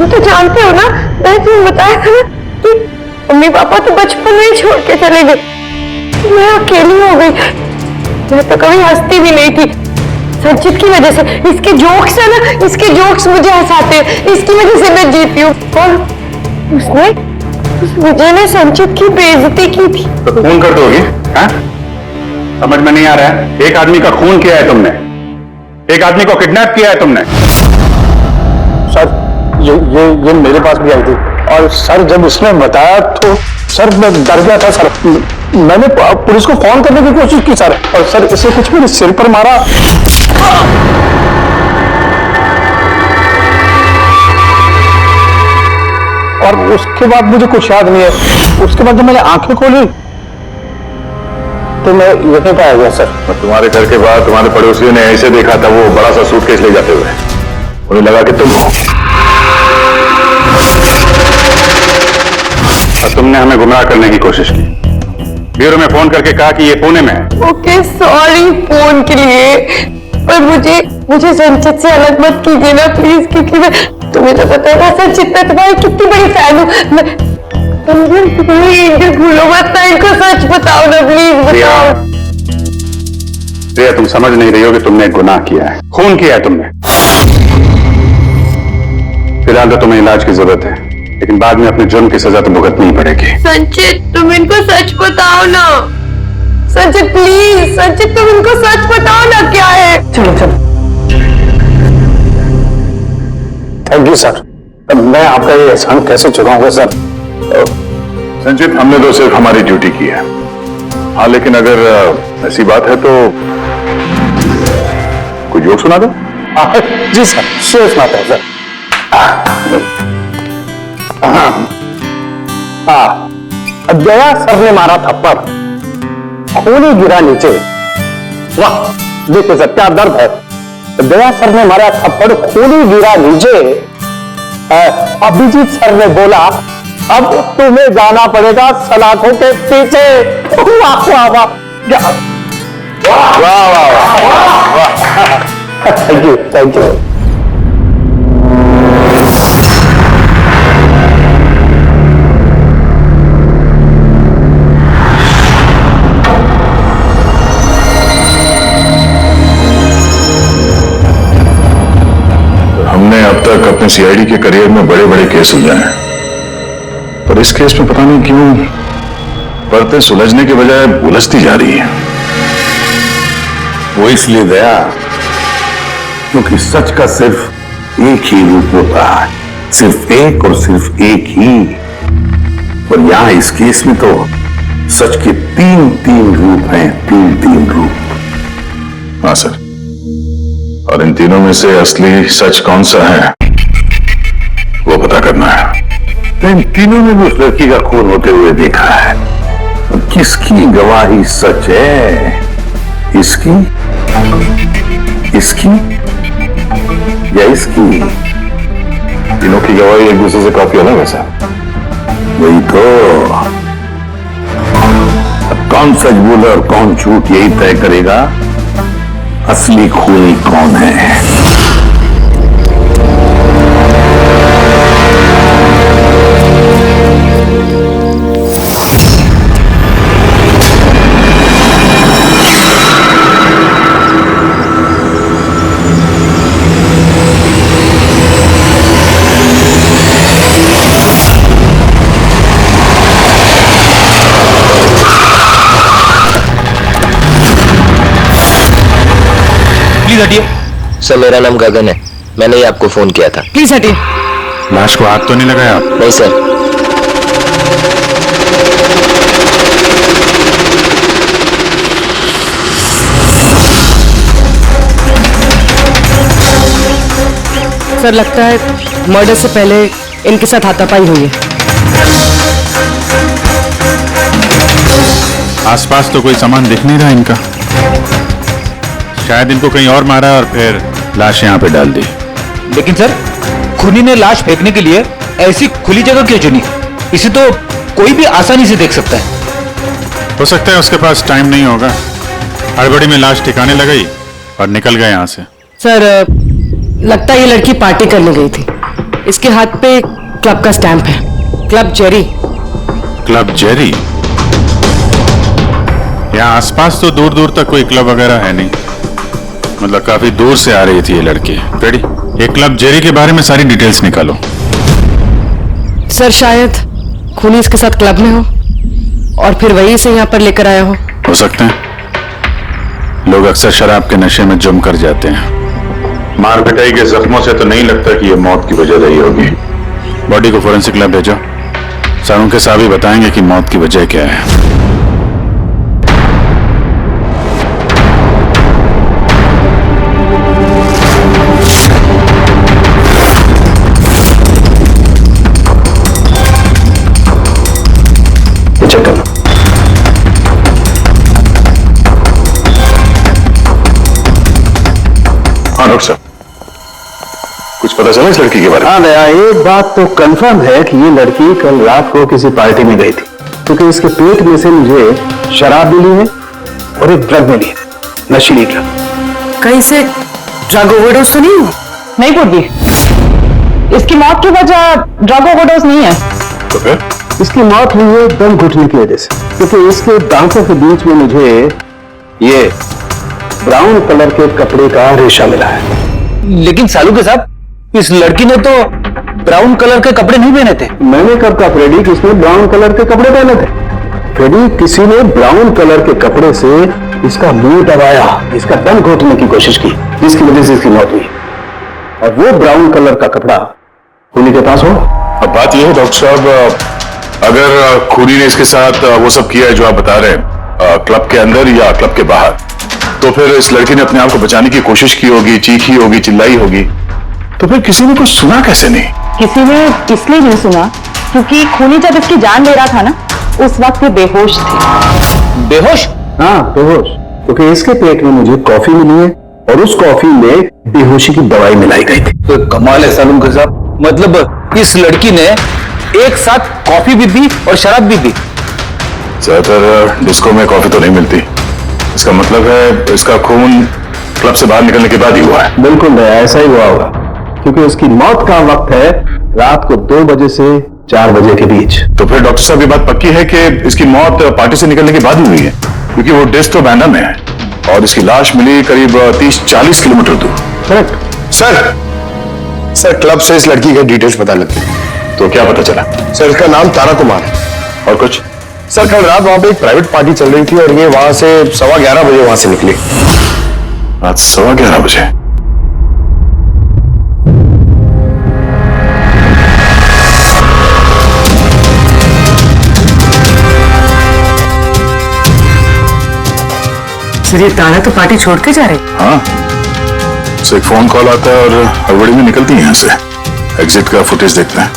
तो जानते हो ना, मैंने तुम्हें बताया था ना कि मम्मी पापा तो बचपन में ही छोड़ के चले गए, मैं अकेली हो गई। मैं तो कभी हंसती भी नहीं थी, संचित की वजह से। इसके जोक्स है ना, इसके जोक्स मुझे हंसाते हैं, इसकी वजह से मैं जीती हूँ। और उस विजय ने संचित की बेइज्जती की थी। तो खून कर दोगी? समझ में नहीं आ रहा है? एक आदमी का खून किया है तुमने, एक आदमी को किडनैप किया है तुमने। सर ये मेरे पास भी आई थी और सर जब उसने बताया तो सर मैं डर गया था सर। मैंने पुलिस को फोन करने की कोशिश की सर, और सर इसे कुछ मेरे सिर पर मारा। और उसके बाद मुझे कुछ याद नहीं है। उसके बाद जब मैंने आंखें खोली तो मैं यहीं पे आ गया सर। तुम्हारे घर के बाद तुम्हारे पड़ोसियों ने ऐसे देखा था, वो बड़ा सा सूटकेस ले जाते हुए, उन्हें लगा कि तुम हो। और तुमने हमें गुमराह करने की कोशिश की, ब्यूरो में फोन करके कहा कि ये पुणे में है। ओके सॉरी फोन के लिए, पर मुझे मुझे संचित से अलग मत कीजिए ना प्लीज, क्योंकि मैं, तुम्हें तो पता है संचित, मैं तुम्हारी कितनी बड़ी फैन हूँ। मैं तुम्हारी एंजल भूलो मत ना, इनको सच बताओ ना प्लीज, बताओ। प्रिया, तुम समझ नहीं रही हो कि तुमने एक गुनाह किया है, खून किया है तुमने। फिलहाल तो तुम्हें इलाज की जरूरत है, लेकिन बाद में अपने जुर्म की सजा तो भुगतनी ही पड़ेगी। संचित, तुम इनको सच बताओ ना। संचित प्लीज, संचित तुम इनको सच बताओ ना क्या है। चलो चलो। थैंक यू सर, मैं आपका ये एहसान कैसे चुकाऊंगा सर। संचित, हमने तो सिर्फ हमारी ड्यूटी की है। हाँ, लेकिन अगर ऐसी बात है तो कोई जोक सुना दो। जी सर, शेर सुनाता है सर। दया सर ने मारा थप्पड़, खूनी गिरा नीचे। वाह, देखो सर क्या दर्द है। दया सर ने मारा थप्पड़, खूनी गिरा नीचे। अभिजीत सर ने बोला, अब तुम्हें जाना पड़ेगा सलाखों के पीछे। वाह वाह वाह, वाह वाह वाह वाह। Thank you, thank you. हमने अब तक अपने सीआईडी के करियर में बड़े बड़े केस सुलझाए हैं, पर इस केस में पता नहीं क्यों परतें सुलझने के बजाय उलझती जा रही है। वो इसलिए दया, क्योंकि सच का सिर्फ एक ही रूप होता है, सिर्फ एक और सिर्फ एक ही। पर यहां इस केस में तो सच के तीन तीन रूप हैं, तीन तीन रूप। हाँ सर, और इन तीनों में से असली सच कौन सा है वो पता करना है। इन तीनों ने भी उस लड़की का खून होते हुए देखा है। किसकी गवाही सच है? इसकी, इसकी या इसकी? तीनों की गवाही एक दूसरे से काफी अलग है सर। वही तो, अब कौन सच बोला और कौन झूठ यही तय करेगा असली खूनी कौन है। प्लीज हटिए। सर, मेरा नाम गगन है, मैंने ही आपको फोन किया था। प्लीज हटिए। लाश को हाथ तो नहीं लगाया आप? नहीं सर। सर लगता है मर्डर से पहले इनके साथ हाथापाई हुई है। आसपास तो कोई सामान दिख नहीं रहा इनका, शायद इनको कहीं और मारा और फिर लाश यहाँ पे डाल दी। लेकिन सर, खूनी ने लाश फेंकने के लिए ऐसी खुली जगह क्यों चुनी? इसे तो कोई भी आसानी से देख सकता है। हो सकता है उसके पास टाइम नहीं होगा, हड़बड़ी में लाश ठिकाने लगाई और निकल गए यहाँ से। सर लगता है ये लड़की पार्टी करने गई थी। इसके हाथ पे क्लब का स्टैंप है, क्लब जेरी। Club Jerry? यहाँ आसपास तो दूर दूर तक कोई क्लब वगैरह है नहीं, मतलब काफी दूर से आ रही थी ये लड़की। रेडी, ये क्लब जेरी के बारे में सारी डिटेल्स निकालो। सर शायद खूनी इसके साथ क्लब में हो और फिर वही इसे यहाँ पर लेकर आया हो सकते हैं। लोग अक्सर शराब के नशे में जम कर जाते हैं। मार पिटाई के जख्मों से तो नहीं लगता कि ये मौत की वजह रही होगी। बॉडी को फोरेंसिक लैब भेजो, सर उनके साहब ही बताएंगे कि मौत की वजह क्या है। हाँ डॉक्टर साहब, कुछ पता चला इस लड़की के बारे में? हाँ दया, एक बात तो कंफर्म है कि ये लड़की कल रात को किसी पार्टी में गई थी, क्योंकि इसके पेट में से मुझे शराब मिली है और एक ड्रग मिली है, नशीली ड्रग। कहीं से ड्रग ओवरडोज तो नहीं हुआ? नहीं पूर्वी, इसकी मौत की वजह ड्रग ओवरडोज नहीं है। तो फिर इसकी मौत हुई है दम घुटने की वजह से, क्योंकि इसके दांतों के बीच में मुझे ये ब्राउन कलर के कपड़े का रेशा मिला है। लेकिन सालू के साहब, इस लड़की ने तो ब्राउन कलर के कपड़े नहीं पहने थे। मैंने कब कहा फ्रेडी कि इसने ब्राउन कलर के कपड़े पहने थे? फ्रेडी, किसी ने ब्राउन कलर के कपड़े से इसका मुंह दबाया, इसका दम घोटने की कोशिश की, जिसकी वजह से इसकी मौत हुई। और वो ब्राउन कलर का कपड़ा खूनी के पास हो। अब बात यह है डॉक्टर साहब, अगर खूनी ने इसके साथ वो सब किया है जो आप बता रहे हैं, क्लब के अंदर या क्लब के बाहर, तो फिर इस लड़की ने अपने आप को बचाने की कोशिश की होगी, चीखी होगी, चिल्लाई होगी, तो फिर किसी ने कुछ सुना कैसे नहीं? किसी ने इसलिए नहीं सुना क्योंकि खूनी जब इसकी जान ले रहा था ना, उस वक्त ये बेहोश थे। बेहोश? हाँ, बेहोश, क्योंकि इसके पेट में मुझे कॉफी मिली है और उस कॉफी में बेहोशी की दवाई मिलाई गई थी। तो कमाल है सालू के साहब, मतलब इस लड़की ने एक साथ कॉफी भी पी और शराब भी पी। ज्यादातर डिस्को में कॉफी तो नहीं मिलती, इसका मतलब है इसका खून क्लब से बाहर निकलने के बाद ही हुआ है। बिल्कुल नहीं, ऐसा ही हुआ होगा, क्योंकि उसकी मौत का वक्त है रात को 2 बजे से 4 बजे के बीच। तो फिर डॉक्टर साहब ये बात पक्की है कि इसकी मौत पार्टी से निकलने के बाद ही हुई है, क्योंकि वो डिस्क तो बैंडा में है और इसकी लाश मिली करीब 30-40 किलोमीटर दूर। करेक्ट सर, क्लब से इस लड़की के डिटेल्स पता लगते, तो क्या पता चला? सर, इसका नाम तारा कुमार है। और कुछ? सर, कल रात वहां पे एक प्राइवेट पार्टी चल रही थी और ये वहां से 11:15 बजे वहां से निकली। रात 11:15 बजे? सर, ये तारा तो पार्टी छोड़ के जा रही। हाँ, उसे एक फोन कॉल आता है और हड़बड़ी में निकलती है यहाँ से। एग्जिट का फुटेज देखते हैं।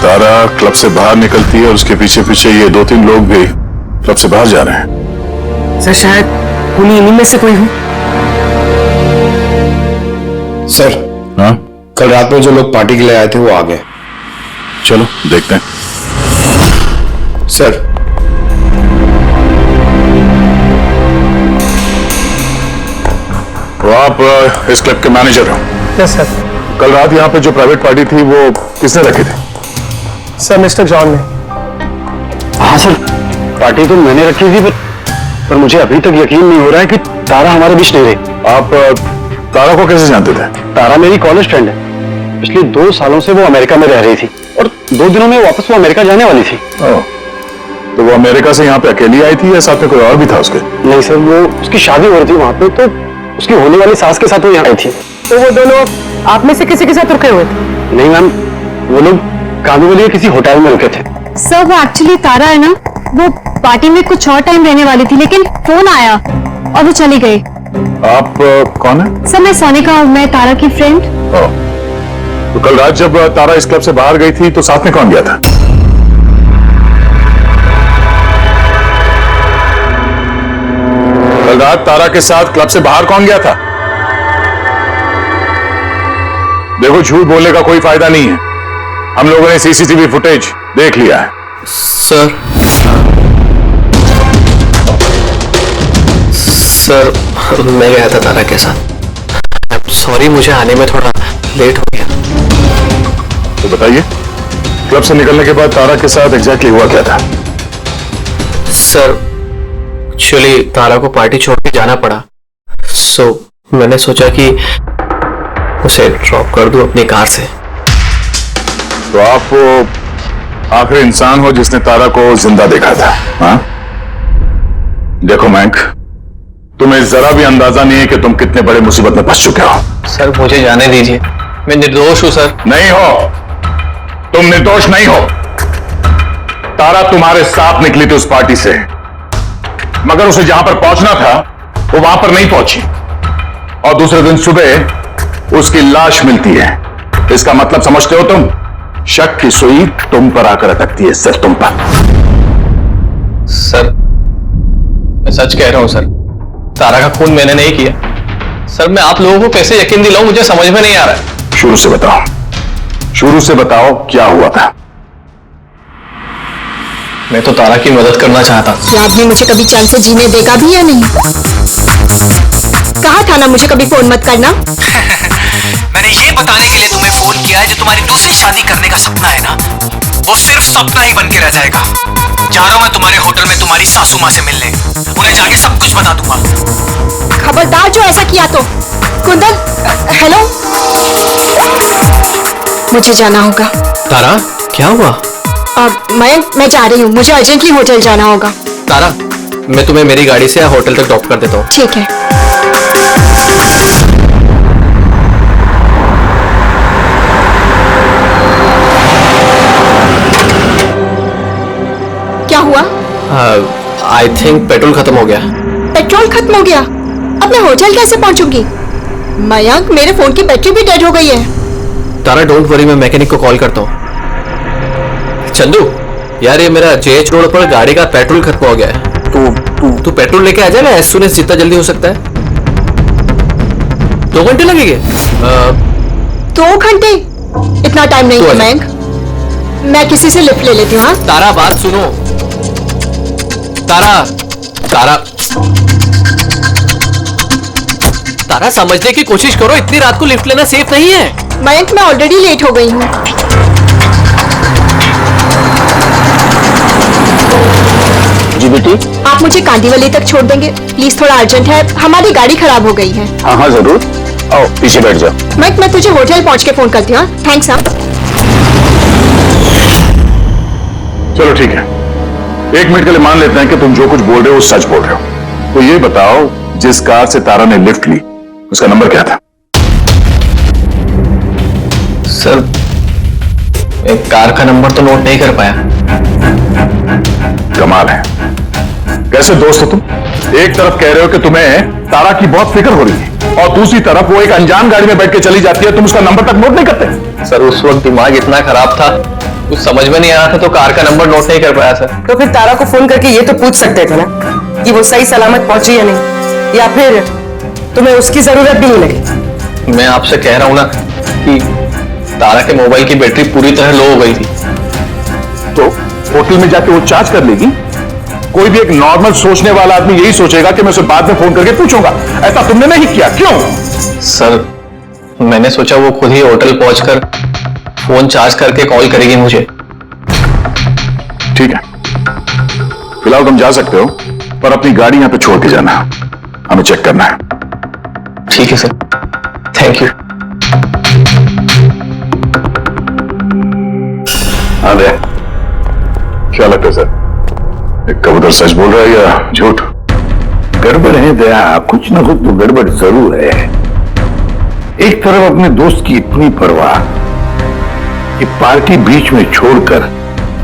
तारा क्लब से बाहर निकलती है और उसके पीछे पीछे ये 2-3 लोग भी क्लब से बाहर जा रहे हैं। सर, शायद उन्हीं इन्हीं में से कोई हो। सर, हाँ, कल रात में जो लोग पार्टी के लिए आए थे वो आ गए। चलो देखते हैं। सर, तो आप इस क्लब के मैनेजर हो? Yes sir. कल रात यहाँ पे जो प्राइवेट पार्टी थी वो किसने रखी थी? सर, मिस्टर जॉन ने। हाँ सर, पार्टी तो मैंने रखी थी, पर मुझे अभी तक यकीन नहीं हो रहा है कि तारा हमारे बीच नहीं रही। आप तारा को कैसे जानते थे? तारा मेरी कॉलेज फ्रेंड है। पिछले 2 सालों से वो अमेरिका में रह रही थी और 2 दिनों में वापस वो अमेरिका जाने वाली थी। तो वो अमेरिका से यहाँ पे अकेली आई थी या साथ में कोई और भी था उसके? नहीं सर, वो उसकी शादी हो रही थी वहां पे, तो उसकी होने वाली सास के साथ वो यहाँ आई थी। तो वो दोनों आप में से किसी के साथ रुके हुए थे? नहीं मैम, वो लोग काम के लिए किसी होटल में रुके थे। सर, वो एक्चुअली तारा है ना, वो पार्टी में कुछ और टाइम रहने वाली थी, लेकिन फोन आया और वो चली गई। आप कौन है? सर, मैं सोनिका, मैं तारा की फ्रेंड। तो कल रात जब तारा इस क्लब से बाहर गई थी तो साथ में कौन गया था? कल रात तारा के साथ क्लब से बाहर कौन गया था? देखो, झूठ बोलने का कोई फायदा नहीं है। हम लोगों ने सीसीटीवी फुटेज देख लिया है। सर, मैं गया था तारा के साथ। सॉरी, मुझे आने में थोड़ा लेट हो गया। तो बताइए, क्लब से निकलने के बाद तारा के साथ एग्जैक्टली हुआ क्या था? सर, एक्चुअली तारा को पार्टी छोड़ के जाना पड़ा, सो मैंने सोचा कि उसे ड्रॉप कर दूं अपनी कार से। तो आप वो आखिरी इंसान हो जिसने तारा को जिंदा देखा था? हाँ? देखो मैंक, तुम्हें जरा भी अंदाजा नहीं है कि तुम कितने बड़े मुसीबत में फंस चुके हो। सर, मुझे जाने दीजिए, मैं निर्दोष हूं। सर, नहीं हो, तुम निर्दोष नहीं हो। तारा तुम्हारे साथ निकली थी उस पार्टी से, मगर उसे जहां पर पहुंचना था वो वहां पर नहीं पहुंची और दूसरे दिन सुबह उसकी लाश मिलती है। इसका मतलब समझते हो तुम? शक की सुई तुम पर आकर अटकती है, सिर्फ तुम पर। सर, मैं सच कह रहा हूं सर, तारा का खून मैंने नहीं किया। सर, मैं आप लोगों को कैसे यकीन दिलाऊं, मुझे समझ में नहीं आ रहा है। शुरू से बताओ, शुरू से बताओ क्या हुआ था? मैं तो तारा की मदद करना चाहता। ये आदमी मुझे कभी चैन से जीने देगा भी या नहीं? कहा था ना मुझे कभी फोन मत करना। मैंने ये बताने के लिए तुम्हें फोन किया है, जो तुम्हारी दूसरी शादी करने का सपना है ना, वो सिर्फ सपना ही बन के रह जाएगा। जा रहा हूं मैं तुम्हारे होटल में तुम्हारी सासू माँ से मिलने, उन्हें जाके सब कुछ बता दूंगा। खबरदार जो ऐसा किया तो। कुंदन, हेलो, मुझे जाना होगा। तारा, क्या हुआ? मैं जा रही हूँ, मुझे अर्जेंटली होटल जाना होगा। तारा, मैं तुम्हें मेरी गाड़ी से होटल तक ड्रॉप कर देता हूँ। ठीक है। क्या हुआ? आई थिंक पेट्रोल खत्म हो गया। पेट्रोल खत्म हो गया? अब मैं होटल कैसे पहुंचूंगी? मयंक, मेरे फोन की बैटरी भी डेड हो गई है। तारा, डोंट वरी, मैं मैकेनिक को कॉल करता हूँ। चंदू, यार ये मेरा जेएच रोड पर गाड़ी का पेट्रोल खत्म हो गया है। तू पेट्रोल लेके आ जाएगा एज सून एज जितना जल्दी हो सकता है। 2 घंटे लगेंगे? 2 घंटे? इतना टाइम नहीं है मयंक, मैं किसी से लिफ्ट ले लेती हूँ। हाँ तारा, बात सुनो। तारा तारा तारा, समझने की कोशिश करो, इतनी रात को लिफ्ट लेना सेफ नहीं है। मयंक, मैं ऑलरेडी लेट हो गई हूँ। जी बेटी, आप मुझे कांदीवली तक छोड़ देंगे प्लीज? थोड़ा अर्जेंट है, हमारी गाड़ी खराब हो गई है। हाँ हाँ जरूर, आओ पीछे बैठ जाओ। मयंक, मैं तुझे होटल पहुंच के फोन करती हूँ। थैंक्स। आप चलो ठीक है, 1 मिनट के लिए मान लेते हैं कि तुम जो कुछ बोल रहे हो वो सच बोल रहे हो। तो ये बताओ, जिस कार से तारा ने लिफ्ट ली उसका नंबर क्या था? सर, एक कार का नंबर तो नोट नहीं कर पाया। कमाल है, कैसे दोस्त हो तुम? एक तरफ कह रहे हो कि तुम्हें तारा की बहुत फिक्र हो रही है और दूसरी तरफ वो एक अनजान गाड़ी में बैठ के चली जाती है, तुम उसका नंबर तक नोट नहीं करते। सर, उस वक्त दिमाग इतना खराब था, कुछ समझ में नहीं आ रहा था, तो कार का नंबर नोट नहीं कर पाया सर। तो फिर तारा को फोन करके ये तो पूछ सकते थे ना कि वो सही सलामत पहुंची या नहीं, या फिर तुम्हें उसकी जरूरत भी नहीं लगी। मैं आपसे कह रहा हूं ना कि तारा के मोबाइल की बैटरी पूरी तरह लो हो गई थी। तो होटल में जाके वो चार्ज कर लेगी। कोई भी एक नॉर्मल सोचने वाला आदमी यही सोचेगा कि मैं उसे बाद में फोन करके पूछूंगा। ऐसा तुमने नहीं किया, क्यों? सर, मैंने सोचा वो खुद ही होटल पहुंचकर फोन चार्ज करके कॉल करेगी मुझे। ठीक है, फिलहाल तुम जा सकते हो, पर अपनी गाड़ी यहां पे छोड़ के जाना, हमें चेक करना है। ठीक है सर, थैंक यू। हाँ दे, क्या लगता है सर, एक कबूतर सच बोल रहा है या झूठ? गड़बड़ है दया, कुछ ना कुछ तो गड़बड़ जरूर है। एक तरफ अपने दोस्त की इतनी परवाह कि पार्टी बीच में छोड़कर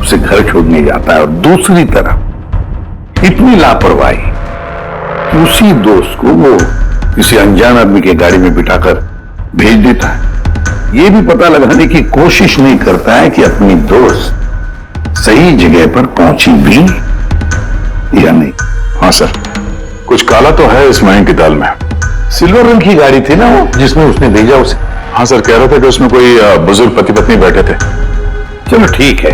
उसे घर छोड़ने जाता है, और दूसरी तरफ इतनी लापरवाही कि उसी दोस्त को वो किसी अनजान आदमी के गाड़ी में बिठाकर भेज देता है। ये भी पता लगाने की कोशिश नहीं करता है कि अपनी दोस्त सही जगह पर पहुंची भी या नहीं। हाँ सर, कुछ काला तो है इस मयंक की दाल में। सिल्वर रंग की गाड़ी थी ना वो जिसमें उसने भेजा उसे? हाँ सर, कह रहे थे कि उसमें कोई बुजुर्ग पति पत्नी बैठे थे। चलो ठीक है,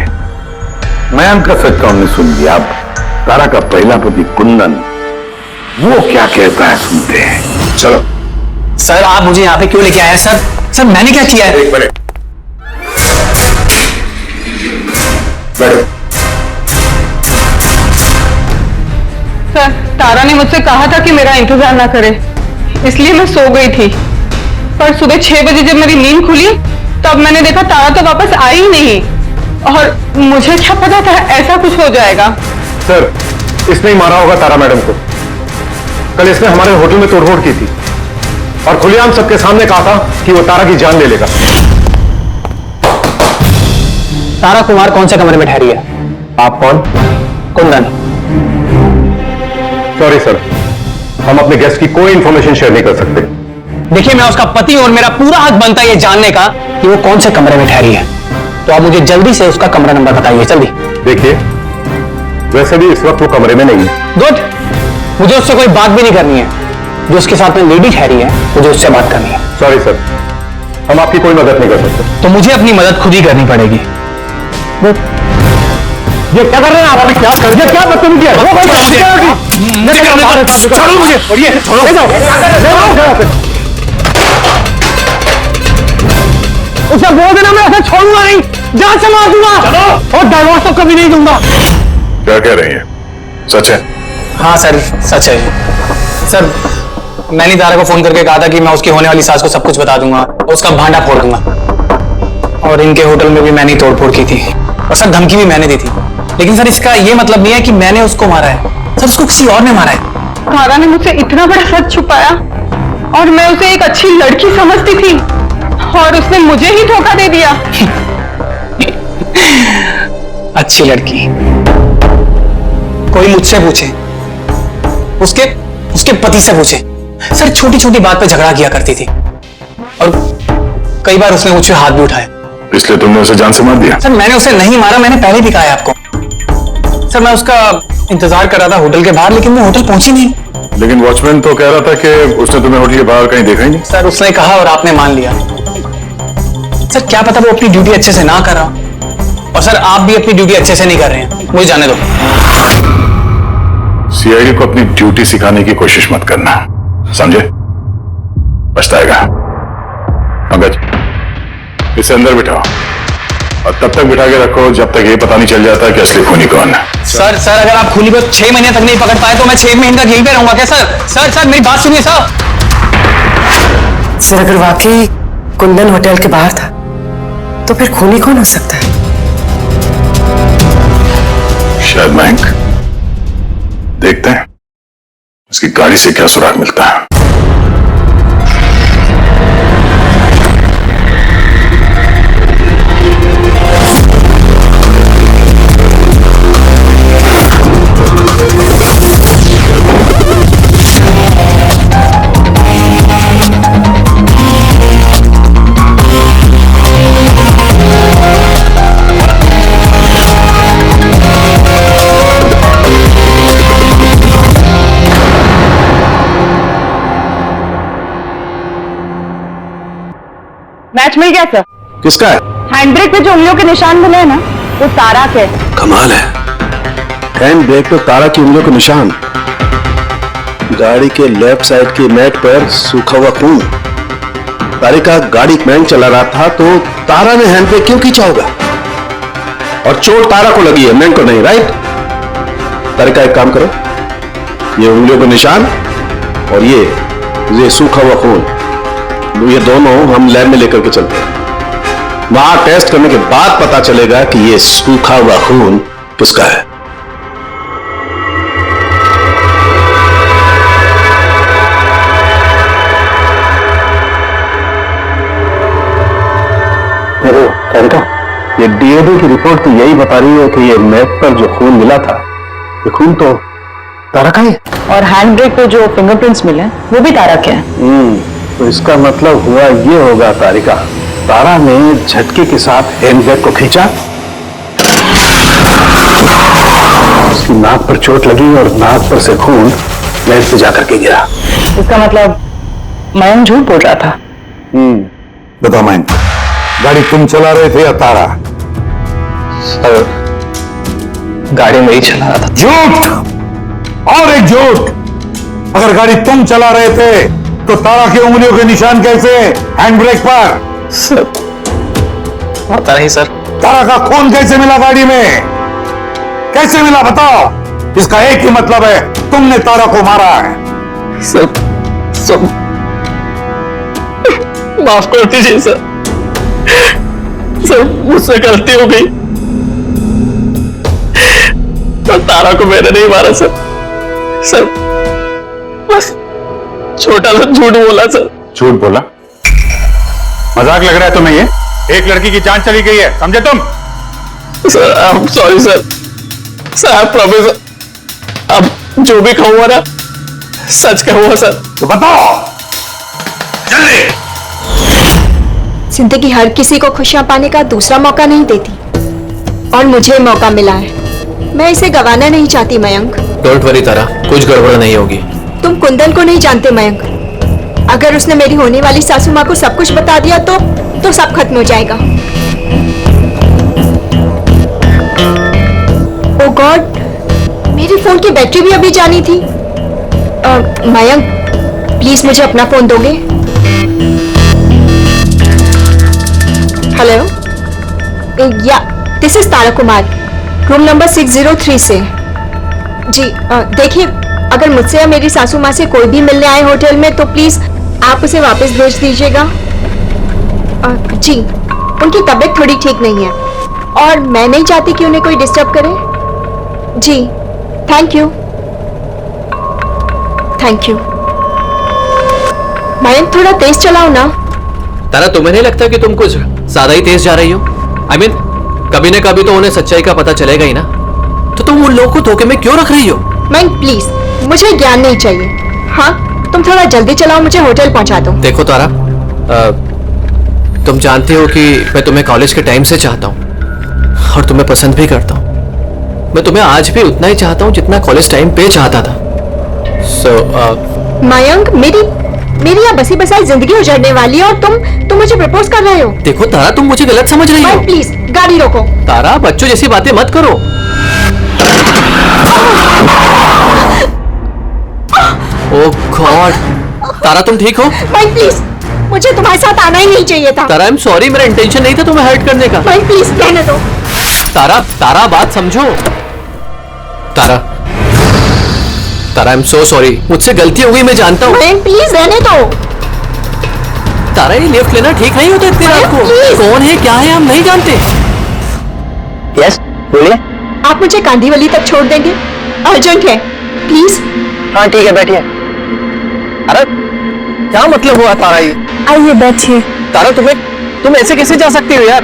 मयंक का सच तो हमने सुन लिया। अब तारा का पहला पति कुंदन, वो क्या कहता है सुनते हैं। चलो। सर, आप मुझे यहाँ पे क्यों लेके आए हैं? सर मैंने क्या किया है? एक मिनट, बैठो। सर, तारा ने मुझसे कहा था कि मेरा इंतजार ना करे, इसलिए मैं सो गई थी। पर सुबह 6 बजे जब मेरी नींद खुली तब मैंने देखा तारा तो वापस आई ही नहीं, और मुझे क्या पता था ऐसा कुछ हो जाएगा। सर, इसने ही मारा होगा तारा मैडम को। कल इसने हमारे होटल में तोड़फोड़ की थी और खुलेआम सबके सामने कहा था कि वो तारा की जान ले लेगा। तारा कुमार कौन से कमरे में ठहरी है? आप कौन? कुंदन। सॉरी सर, हम अपने गेस्ट की कोई इंफॉर्मेशन शेयर नहीं कर सकते। देखिए, मैं उसका पति हूं और मेरा पूरा हक बनता है ये जानने का कि वो कौन से कमरे में ठहरी है। तो आप मुझे जल्दी से उसका कमरा नंबर बताइए, जल्दी। देखिए, वैसे भी इस वक्त वो कमरे में नहीं है। गुड, मुझे उससे कोई बात भी नहीं करनी है। जो उसके साथ में लेडी ठहरी है मुझे उससे बात करनी है। सॉरी सर, हम आपकी कोई मदद नहीं कर सकते। तो मुझे अपनी मदद खुद ही करनी पड़ेगी। ये क्या कर रहे हैं आप? क्या कर रहे हैं? क्या बदतमीजी है? छोड़ो मुझे, छोड़िए, छोड़ो। उसे बोल देना मैं ऐसे छोड़ूंगा नहीं, जान से मार दूंगा। चलो। और डाइवोर्स तो कभी नहीं दूंगा। क्या कह रही है? सच है? हाँ सर, सच है। सर, मैंने तारा को फोन करके कहा था कि मैं उसकी होने वाली सास को सब कुछ बता दूंगा, उसका भांडा फोड़ दूंगा। और इनके होटल में भी मैंने ही तोड़फोड़ की थी, और सर धमकी भी मैंने दी थी। लेकिन सर इसका ये मतलब नहीं है कि मैंने उसको मारा है, सर उसको किसी और ने मारा है। तारा ने मुझसे इतना बड़ा सच छुपाया और मैं उसे एक अच्छी लड़की समझती थी और उसने मुझे ही धोखा दे दिया। अच्छी लड़की? कोई मुझसे पूछे, उसके पति से पूछे। सर छोटी छोटी बात पे झगड़ा किया करती थी और कई बार उसने मुझसे हाथ भी उठाया। इसलिए तुमने उसे जान से मार दिया? सर मैंने उसे नहीं मारा, मैंने पहले भी कहा है आपको। सर मैं उसका इंतजार कर रहा था होटल के बाहर, लेकिन वो होटल पहुंची नहीं। लेकिन वॉचमैन तो कह रहा था कि उसने तुम्हें होटल के बाहर कहीं देखा ही नहीं। सर उसने कहा और आपने मान लिया। सर क्या पता वो अपनी ड्यूटी अच्छे से ना कर रहा, और सर आप भी अपनी ड्यूटी अच्छे से नहीं कर रहे हैं, मुझे जाने दो। सीआईडी को अपनी ड्यूटी सिखाने की कोशिश मत करना, समझे? पछताएगा। पंकज, इसे अंदर बिठाओ और तब तक बिठा के रखो जब तक ये पता नहीं चल जाता कि असली खूनी कौन है। सर अगर आप खूनी को 6 महीने तक नहीं पकड़ पाए तो मैं 6 महीने तक यहीं पे रहूंगा क्या सर? सर मेरी बात सुनिए सर। सर अगर वाकई कुंदन होटल के बाहर था तो फिर खूनी कौन हो सकता है? शायद मयंक। देखते हैं उसकी गाड़ी से क्या सुराग मिलता है। मैच मिल गया सर। किसका है? हैंड ब्रेक पे जो उंगलियों के निशान मिले हैं ना, वो तारा के। कमाल है, हैंड ब्रेक पे तारा की उंगलियों के निशान, गाड़ी के लेफ्ट साइड की मैट पर सूखा हुआ खून। तारिका गाड़ी मैंग चला रहा था तो तारा ने हैंड ब्रेक क्यों खींचा होगा? और चोट तारा को लगी है, मैंग को नहीं, राइट? तारिका एक काम करो, ये उंगलियों के निशान और ये सूखा हुआ खून, ये दोनों हम लैब में लेकर के चलते हैं। वहां टेस्ट करने के बाद पता चलेगा कि ये सूखा हुआ खून किसका है। ये डीएनए की रिपोर्ट तो यही बता रही है कि ये मैप पर जो खून मिला था, ये खून तो तारा का है। और हैंड ब्रेक पे जो फिंगरप्रिंट्स मिले वो भी तारा के हैं। तो इसका मतलब हुआ ये होगा तारिका, तारा ने झटके के साथ हैंड ब्रेक को खींचा, उसकी नाक पर चोट लगी और नाक पर से खून लेंस पे जाकर के गिरा। इसका मतलब मयंक झूठ बोल रहा था। बताओ मयंक, गाड़ी तुम चला रहे थे या तारा? सर गाड़ी में ही चला रहा था। झूठ और एक झूठ। अगर गाड़ी तुम चला रहे थे तो तारा की उंगलियों के निशान कैसे हैंड ब्रेक पर? सर पता नहीं सर। तारा का खून कैसे मिला गाड़ी में? कैसे मिला बताओ? इसका एक ही मतलब है, तुमने तारा को मारा है। सर माफ कर दीजिए सर, मुझसे गलती हो गई। पर तारा को मैंने नहीं मारा सर, बस छोटा सा झूठ बोला सर। झूठ बोला? मजाक लग रहा है तुम्हें? ये एक लड़की की जान चली गई है, समझे तुम? Sir I am sorry sir, I promise अब जो भी कहूंगा ना सच कहूंगा सर। तो बताओ जल्दी। जिंदगी हर किसी को खुशियां पाने का दूसरा मौका नहीं देती, और मुझे मौका मिला है, मैं इसे गंवाना नहीं चाहती मयंक। डोंट वरी तारा, कुछ गड़बड़ नहीं होगी। तुम कुंदन को नहीं जानते मयंक, अगर उसने मेरी होने वाली सासू माँ को सब कुछ बता दिया तो सब खत्म हो जाएगा। ओ गॉड, मेरे फोन की बैटरी भी अभी जानी थी। मयंक, प्लीज मुझे अपना फोन दोगे? हेलो, या this is Tara Kumar, room number 603 से। जी देखिए, अगर मुझसे या मेरी सासू माँ से कोई भी मिलने आए होटल में तो प्लीज आप उसे वापस भेज दीजिएगा। जी, उनकी तबीयत थोड़ी ठीक नहीं है और मैं नहीं चाहती कि उन्हें कोई डिस्टर्ब करे। जी, thank you. Thank you. Mayank, थोड़ा तेज चलाओ ना। तारा, तुम्हें नहीं लगता कि तुम कुछ ज्यादा ही तेज जा रही हो? I mean, कभी ना कभी तो उन्हें सच्चाई का पता चलेगा ही ना, तो तुम उन लोगों को धोखे में क्यों रख रही हो? मयंक प्लीज, मुझे ज्ञान नहीं चाहिए। हाँ, तुम थोड़ा जल्दी चलाओ, मुझे होटल पहुंचा दो। देखो तारा, तुम जानती हो कि मैं तुम्हें कॉलेज के टाइम से चाहता हूँ और तुम्हें पसंद भी करता हूँ। मैं तुम्हें आज भी उतना ही चाहता हूँ जितना कॉलेज टाइम पे चाहता था। मयंक, मेरी यहाँ बसी बसाई जिंदगी उजड़ने वाली है और तुम मुझे प्रपोज कर रहे हो। देखो तारा, तुम मुझे गलत समझ रही हो। प्लीज गाड़ी रोको। तारा, बच्चों जैसी बातें मत करो। ओह गॉड, तारा तुम ठीक हो? भाई प्लीज, मुझे तुम्हारे साथ आना ही नहीं चाहिए था। तारा, आई एम सॉरी, मेरा इंटेंशन नहीं था तुम्हें हर्ट करने का। भाई प्लीज रहने दो। तारा बात समझो। तारा, आई एम सो सॉरी, मुझसे गलती हो गई, मैं जानता हूँ। प्लीज रहने दो। तारा, ये लिफ्ट लेना ठीक नहीं होता इतनी रात को। कौन है क्या है हम नहीं जानते। यस, बोलिए। आप मुझे कांदीवली तक छोड़ देंगे? अर्जेंट है, प्लीज। हाँ ठीक है, बैठिए। अरे क्या मतलब हुआ तारा ये? आइए बैठिए। तारा, तुम ऐसे कैसे जा सकती हो यार?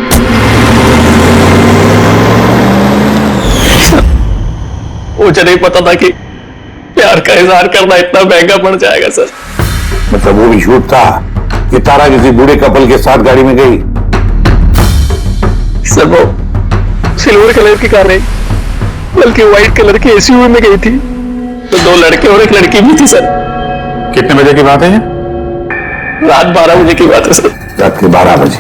मुझे नहीं पता था कि प्यार का इजहार करना इतना महंगा पड़ जाएगा सर। मतलब वो भी झूठ था कि तारा किसी बूढ़े कपल के साथ गाड़ी में गई? सर, वो सिल्वर कलर की कार नहीं बल्कि व्हाइट कलर की एसयूवी में गई थी, तो 2 लड़के और 1 लड़की भी थी सर। कितने बजे की बात है ये? रात 12 बजे की बात है सर। रात के 12 बजे,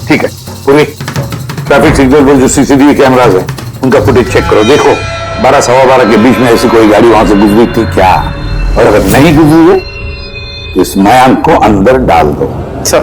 ठीक है। पूरी ट्रैफिक सिग्नल पर जो सीसीटीवी कैमराज है उनका फुटेज चेक करो। देखो 12 सवा 12 के बीच में ऐसी कोई गाड़ी वहां से गुजरी थी क्या? और अगर नहीं गुजरी है तो इस मयंक को अंदर डाल दो। सर,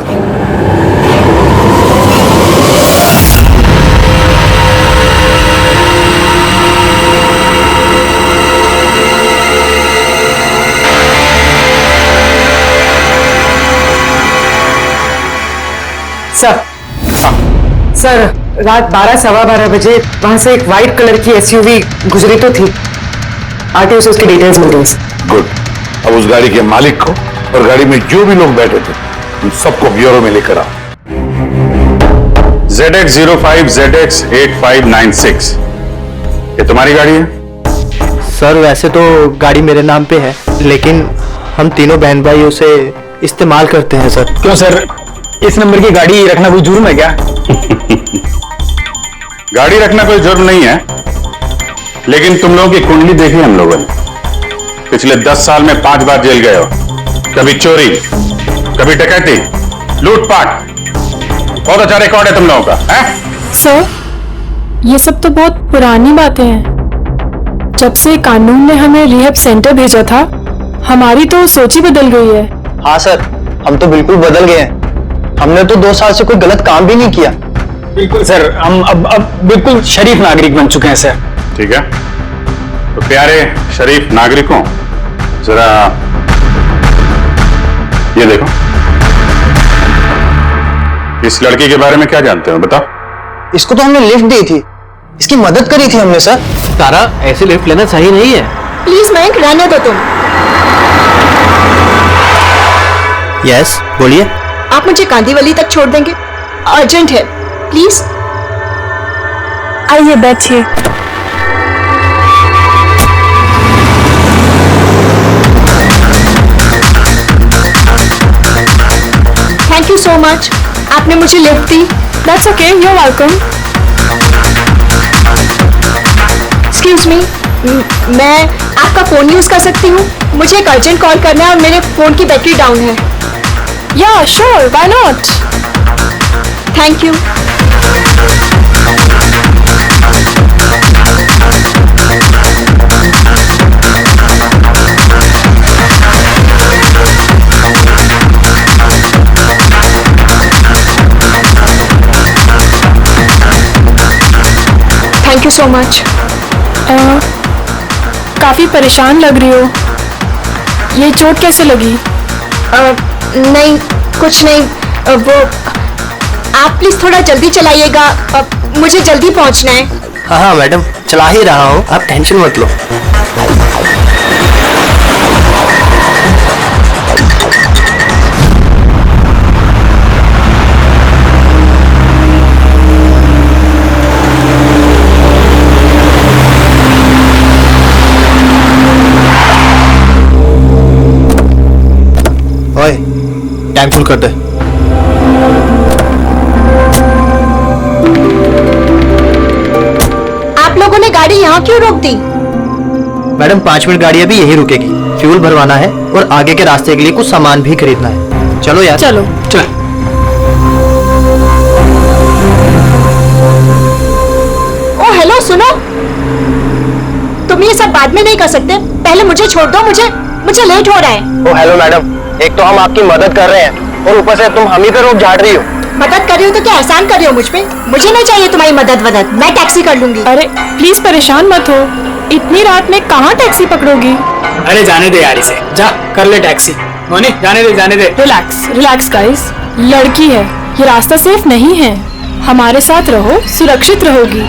सर, रात 12 सवा 12 बजे वहां से एक व्हाइट कलर की एसयूवी गुजरी तो थी। आरटीओ से उसकी डिटेल्स मिल गई। गुड। अब उस गाड़ी के मालिक को और गाड़ी में जो भी लोग बैठे थे उन सबको ब्यूरो में लेकर आओ। ZX05 ZX8596, ये तुम्हारी गाड़ी है? सर, वैसे तो गाड़ी मेरे नाम पे है, लेकिन हम तीनों बहन भाई उसे इस्तेमाल करते हैं सर। क्यों सर, इस नंबर की गाड़ी रखना कोई जुर्म है क्या? गाड़ी रखना कोई जुर्म नहीं है, लेकिन तुम लोगों की कुंडली देखी हम लोगों ने। पिछले 10 साल में 5 बार जेल गए हो। कभी चोरी, कभी डकैती, लूटपाट। बहुत अच्छा रिकॉर्ड है तुम लोगों का, हैं? सर, ये सब तो बहुत पुरानी बातें हैं। जब से कानून ने हमें रिहैब सेंटर भेजा था, हमारी तो सोच ही बदल गई है। हाँ सर, हम तो बिल्कुल बदल गए हैं। हमने तो 2 साल से कोई गलत काम भी नहीं किया। बिल्कुल सर, हम अब बिल्कुल शरीफ नागरिक बन चुके हैं सर। ठीक है, तो प्यारे शरीफ नागरिकों, जरा ये देखो। इस लड़की के बारे में क्या जानते हो, बताओ। इसको तो हमने लिफ्ट दी थी, इसकी मदद करी थी हमने सर। तारा, ऐसे लिफ्ट लेना सही नहीं है। प्लीज मयंक, रहने दो तुम। यस, बोलिए। आप मुझे कांदीवली तक छोड़ देंगे? अर्जेंट है, प्लीज। आइए बैठिए। थैंक यू सो मच, आपने मुझे लिफ्ट दी। That's okay, you are welcome. Excuse me, मैं आपका फोन यूज कर सकती हूँ? मुझे एक अर्जेंट कॉल करना है और मेरे फोन की बैटरी डाउन है। या sure, why not. Thank you. So much. काफी परेशान लग रही हो। ये चोट कैसे लगी? नहीं, कुछ नहीं। वो आप प्लीज थोड़ा जल्दी चलाइएगा, मुझे जल्दी पहुंचना है। हाँ हाँ मैडम, चला ही रहा हूँ, आप टेंशन मत लो। ओए, टैंक फुल कर दे। आप लोगों ने गाड़ी यहाँ क्यों रोक दी? मैडम 5 मिनट गाड़ी अभी यही रुकेगी, फ्यूल भरवाना है और आगे के रास्ते के लिए कुछ सामान भी खरीदना है। चलो यार। चलो चल। ओ हेलो, सुनो, तुम ये सब बाद में नहीं कर सकते, पहले मुझे छोड़ दो, मुझे लेट हो रहा है। ओ हेलो मैडम, एक तो हम आपकी मदद कर रहे हैं और ऊपर से तुम हम ही पे रोक झाड़ रही हो। मदद कर रही हो तो क्या एहसान कर रही हो मुझ पे? मुझे नहीं चाहिए तुम्हारी मदद, मैं टैक्सी कर लूंगी। अरे प्लीज परेशान मत हो, इतनी रात में कहाँ टैक्सी पकड़ोगी? अरे जाने दे यार इसे, जा कर ले टैक्सी। मोनी जाने दे। रिलैक्स गाइस, लड़की है, ये रास्ता सेफ नहीं है। हमारे साथ रहो, सुरक्षित रहोगी।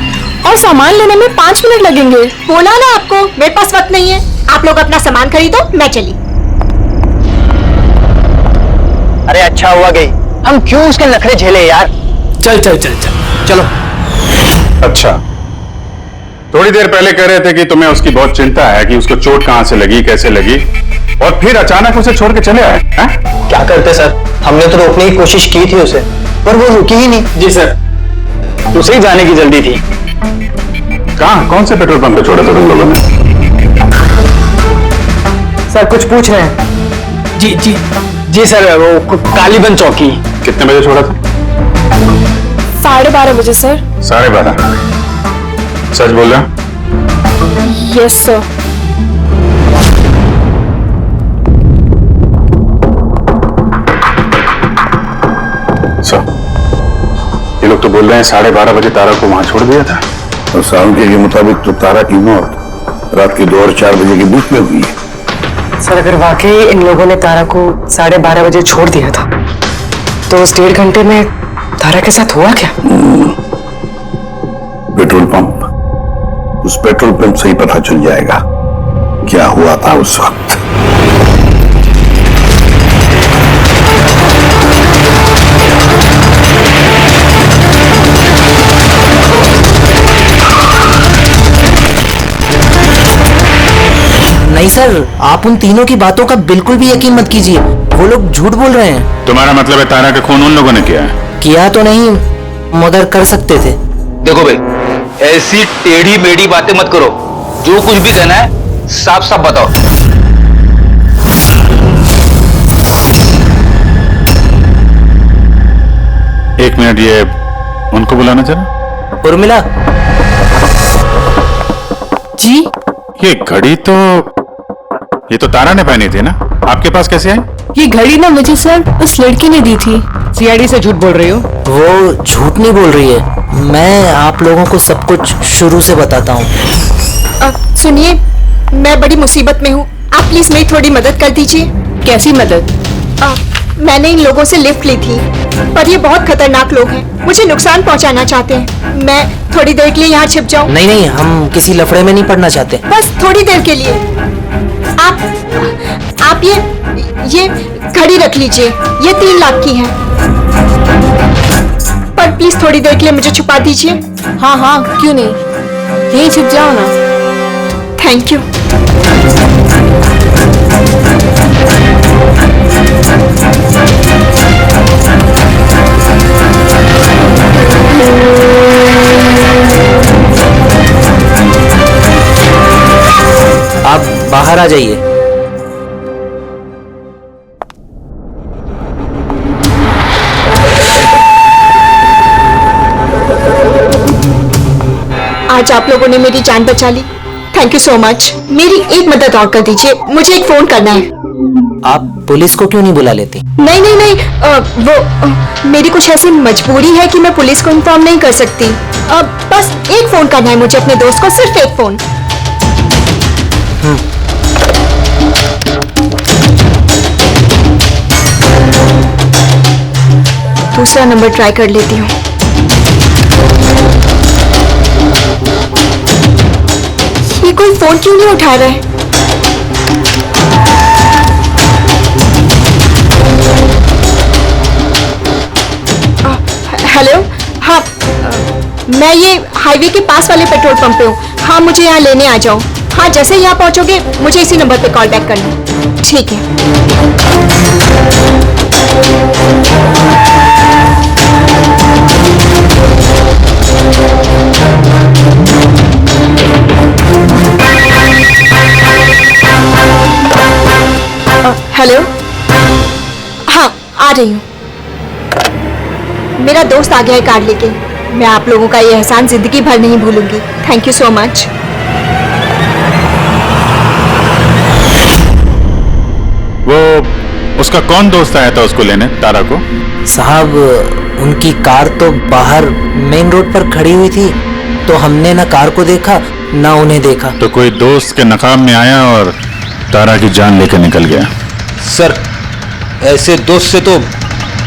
और सामान लेने में 5 मिनट लगेंगे। बोला ना आपको, मेरे पास वक्त नहीं है। आप लोग अपना सामान खरीदो, मैं चली। अरे अच्छा हुआ गई, हम क्यों उसके नखरे झेले यार। चल चलो। अच्छा, थोड़ी देर पहले कह रहे थे कि तुम्हें उसकी बहुत चिंता है कि उसको चोट कहां से लगी, कैसे लगी, और फिर अचानक उसे छोड़ के चले आए हैं? क्या करते सर, हमने तो रोकने की कोशिश की थी उसे, पर वो रुकी ही नहीं। जी सर, उसे ही जाने की जल्दी थी। कहां, कौन से पेट्रोल पंप पे छोड़ा था तुम लोगों ने? सर कुछ पूछ रहे हैं? जी सर, वो कालीबंद चौकी। कितने बजे छोड़ा था? 12:30 बजे सर। 12:30? सच बोल रहे? Yes sir. ये लोग तो बोल रहे हैं 12:30 बजे तारा को वहां छोड़ दिया था। और साउंड के मुताबिक तो तारा की मौत रात के 2 और 4 बजे के बीच में हुई है। सर अगर वाकई इन लोगों ने तारा को 12:30 बजे छोड़ दिया था, तो उस 1.5 घंटे में तारा के साथ हुआ क्या? पेट्रोल पंप, उस पेट्रोल पंप से ही पता चल जाएगा क्या हुआ था उस वक्त। नहीं सर, आप उन तीनों की बातों का बिल्कुल भी यकीन मत कीजिए, वो लोग झूठ बोल रहे हैं। तुम्हारा मतलब है तारा का खून उन लोगों ने किया है? किया तो नहीं, मगर कर सकते थे। देखो भाई, ऐसी टेढ़ी मेढ़ी बातें मत करो, जो कुछ भी कहना है साफ साफ बताओ। एक मिनट, ये उनको बुलाना जरा। उर्मिला जी, ये घड़ी तो, ये तो तारा ने पहनी थी ना, आपके पास कैसे आई? ये घड़ी ना मुझे सर उस लड़की ने दी थी। सीआईडी से झूठ बोल रही हो? वो झूठ नहीं बोल रही है, मैं आप लोगों को सब कुछ शुरू से बताता हूँ। सुनिए, मैं बड़ी मुसीबत में हूँ, आप प्लीज मेरी थोड़ी मदद कर दीजिए। कैसी मदद? मैंने इन लोगों से लिफ्ट ली थी, पर ये बहुत खतरनाक लोग हैं, मुझे नुकसान पहुंचाना चाहते हैं। मैं थोड़ी देर के लिए यहाँ छिप जाऊँ? नहीं, हम किसी लफड़े में नहीं पड़ना चाहते। बस थोड़ी देर के लिए। आप ये घड़ी रख लीजिए, ये 3 लाख की है, पर प्लीज थोड़ी देर के लिए मुझे छुपा दीजिए। हाँ, क्यों नहीं, यहीं छिप जाओ ना। Thank you. आप बाहर आ जाइए। आज आप लोगों ने मेरी जान बचा ली, थैंक यू सो मच। मेरी एक मदद और कर दीजिए, मुझे एक फोन करना है। आप पुलिस को क्यों नहीं बुला लेती? नहीं नहीं नहीं, मेरी कुछ ऐसी मजबूरी है कि मैं पुलिस को इन्फॉर्म नहीं कर सकती। बस एक फोन करना है मुझे अपने दोस्त को, सिर्फ एक फोन। दूसरा नंबर ट्राई कर लेती हूँ। ये कोई फोन क्यों नहीं उठा रहा है? हेलो, हाँ, मैं ये हाईवे के पास वाले पेट्रोल पंप पे हूँ। हाँ, मुझे यहाँ लेने आ जाओ। हाँ, जैसे ही यहाँ पहुँचोगे मुझे इसी नंबर पे कॉल बैक करना। ठीक है। हेलो, हाँ, आ रही हूँ। मेरा दोस्त आ गया है कार लेके। मैं आप लोगों का ये एहसान जिंदगी भर नहीं भूलूंगी। Thank you so much. वो उसका कौन दोस्त आया था उसको लेने, तारा को? साहब, उनकी कार तो बाहर मेन रोड पर खड़ी हुई थी, तो हमने ना कार को देखा ना उन्हें देखा। तो कोई दोस्त के नकाब में आया और तारा की जान लेकर निकल गया। सर, ऐसे दोस्त से तो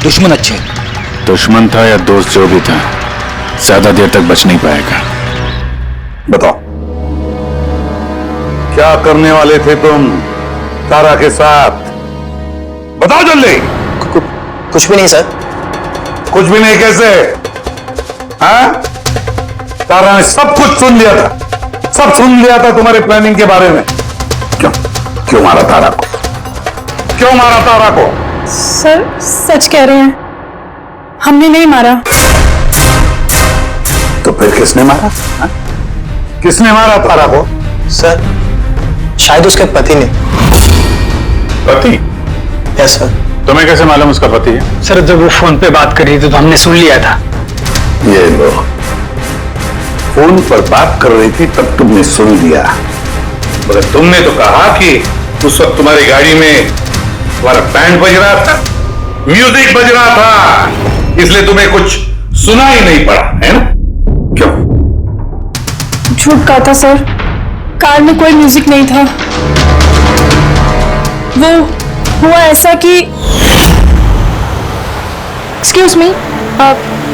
दुश्मन अच्छे। दुश्मन था या दोस्त, जो भी था, ज्यादा देर तक बच नहीं पाएगा। बताओ, क्या करने वाले थे तुम तारा के साथ? बताओ जल्दी। कुछ भी नहीं सर। कुछ भी नहीं कैसे? हाँ? तारा ने सब कुछ सुन लिया था, सब सुन लिया था तुम्हारे प्लानिंग के बारे में। क्यों मारा तारा को? क्यों मारा तारा को? सर, सच कह रहे हैं, हमने नहीं मारा। तो फिर किसने मारा? हा? किसने मारा तारा को? सर, शायद उसके पति ने। पति? Yes sir. तुम्हें कैसे मालूम उसका पति है? सर, जब वो फोन पे बात कर रही थी तो हमने सुन लिया था। ये लो, फोन पर बात कर रही थी तब तुमने सुन लिया, मगर तुमने तो कहा कि उस वक्त तुम्हारी गाड़ी में तुम्हारा बैंड बज रहा था, म्यूजिक बज रहा था, इसलिए तुम्हें कुछ सुना ही नहीं पड़ा, है ना? क्यों? झूठ कहा था सर, कार में कोई म्यूजिक नहीं था। वो हुआ ऐसा कि एक्सक्यूज मी,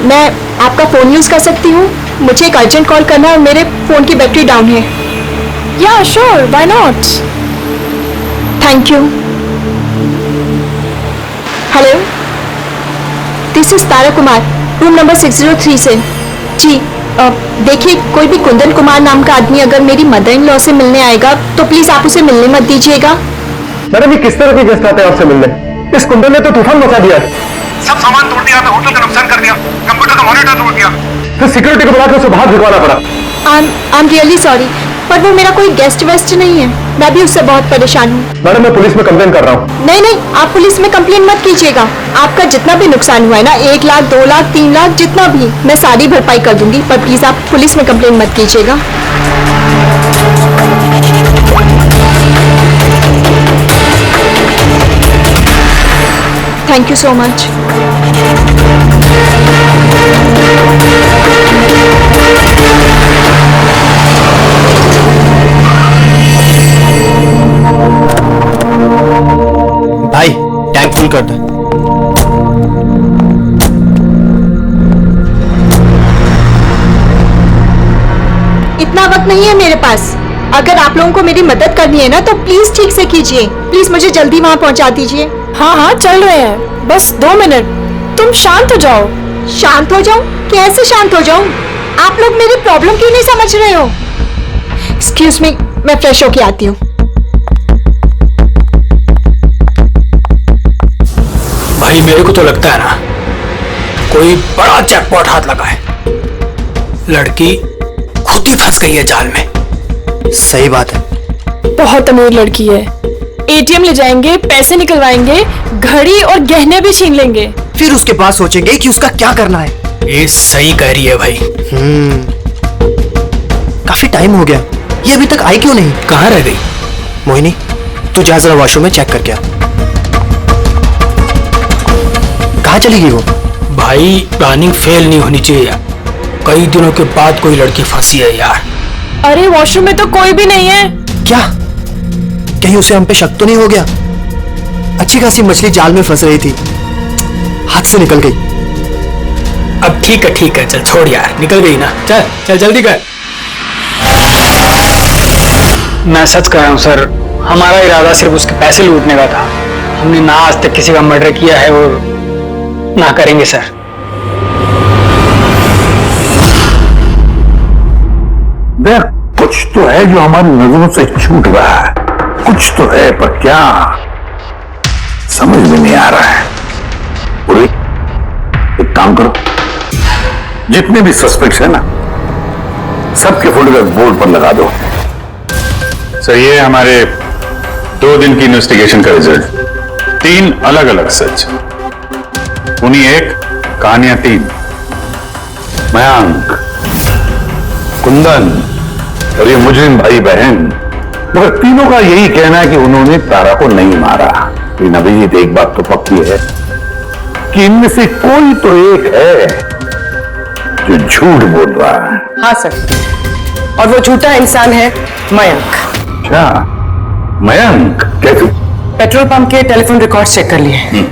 मैं आपका फोन यूज कर सकती हूँ? मुझे एक अर्जेंट कॉल करना है और मेरे फोन की बैटरी डाउन है। या sure, why not. Thank you. Hello, this is Tara Kumar, room number 603 से। जी, देखिए, कोई भी कुंदन कुमार नाम का आदमी अगर मेरी मदर इन लॉ से मिलने आएगा तो प्लीज आप उसे मिलने मत दीजिएगा। मैडम, ये किस तरह के गेस्ट आते हैं आपसे मिलने? इस कुंदन ने तो तूफान मचा दिया। सब सामान तोड़ दिया था, होटल का नुकसान कर दिया, कंप्यूटर का मॉनिटर तोड़ दिया। फिर सिक्योरिटी को बुलाकर उसे बाहर भिजवाना पड़ा। आई एम रियली सॉरी, पर वो मेरा कोई गेस्ट वेस्ट नहीं है। मैं भी उससे बहुत परेशान हूँ। मैडम, मैं पुलिस में कंप्लेन कर रहा हूँ। नहीं नहीं, आप पुलिस में कंप्लेन मत कीजिएगा। आपका जितना भी नुकसान हुआ है ना, 1 लाख, 2 लाख, 3 लाख, जितना भी, मैं सारी भरपाई कर दूंगी। पर प्लीज आप पुलिस में कंप्लेन मत कीजिएगा। Thank you so much. भाई, टैंक फुल कर दे। इतना वक्त नहीं है मेरे पास। अगर आप लोगों को मेरी मदद करनी है ना तो प्लीज ठीक से कीजिए। प्लीज मुझे जल्दी वहां पहुंचा दीजिए। हाँ हाँ, चल रहे हैं, बस 2 मिनट। तुम शांत हो जाओ। शांत हो जाऊं? कैसे शांत हो जाऊं? आप लोग मेरी प्रॉब्लम क्यों नहीं समझ रहे हो? एक्सक्यूज मी, मैं फ्रेश होके आती हूँ। भाई, मेरे को तो लगता है ना, कोई बड़ा जैकपॉट हाथ लगा है। लड़की खुद ही फंस गई है जाल में। सही बात है। बहुत अमीर लड़की है। एटीएम ले जाएंगे, पैसे निकलवाएंगे, घड़ी और गहने भी छीन लेंगे। फिर उसके बाद सोचेंगे कि उसका क्या करना है। ये सही कह रही है भाई। काफी टाइम हो गया, ये अभी तक आई क्यों नहीं? कहाँ रह गई? मोहिनी, तू जा जरा वॉशरूम में चेक करके आ। कहाँ चली गई वो? भाई प्लानिंग फेल नहीं होनी चाहिए यार। कई दिनों के बाद कोई लड़की फंसी है यार। अरे वॉशरूम में तो कोई भी नहीं है। क्या कहीं उसे हम पे शक तो नहीं हो गया? अच्छी खासी मछली जाल में फंस रही थी, हाथ से निकल गई। अब ठीक है चल छोड़ यार, निकल गई ना, चल चल जल्दी कर। मैं सच कह रहा हूँ सर, हमारा इरादा सिर्फ उसके पैसे लूटने का था। हमने ना आज तक किसी का मर्डर किया है और ना करेंगे सर। देख, कुछ तो है जो हमारी नजरों से छूट रहा है, कुछ तो है, पर क्या समझ में नहीं आ रहा है। पूरी एक काम करो, जितने भी सस्पेक्ट्स है ना, सबके फोटोग्राफ बोर्ड पर लगा दो। सर ये हमारे 2 दिन की इन्वेस्टिगेशन का रिजल्ट। 3 अलग अलग सच, उन्हीं एक, कहानियां 3। मयंक, कुंदन और ये मुजरिम भाई बहन, मगर तीनों का यही कहना है कि उन्होंने तारा को नहीं मारा। लेकिन अभिजीत एक बात तो पक्की है कि इनमें से कोई तो एक है जो झूठ बोल रहा है। हाँ सर, और वो झूठा इंसान है मयंक। क्या मयंक? कैसे? पेट्रोल पंप के टेलीफोन रिकॉर्ड चेक कर लिए।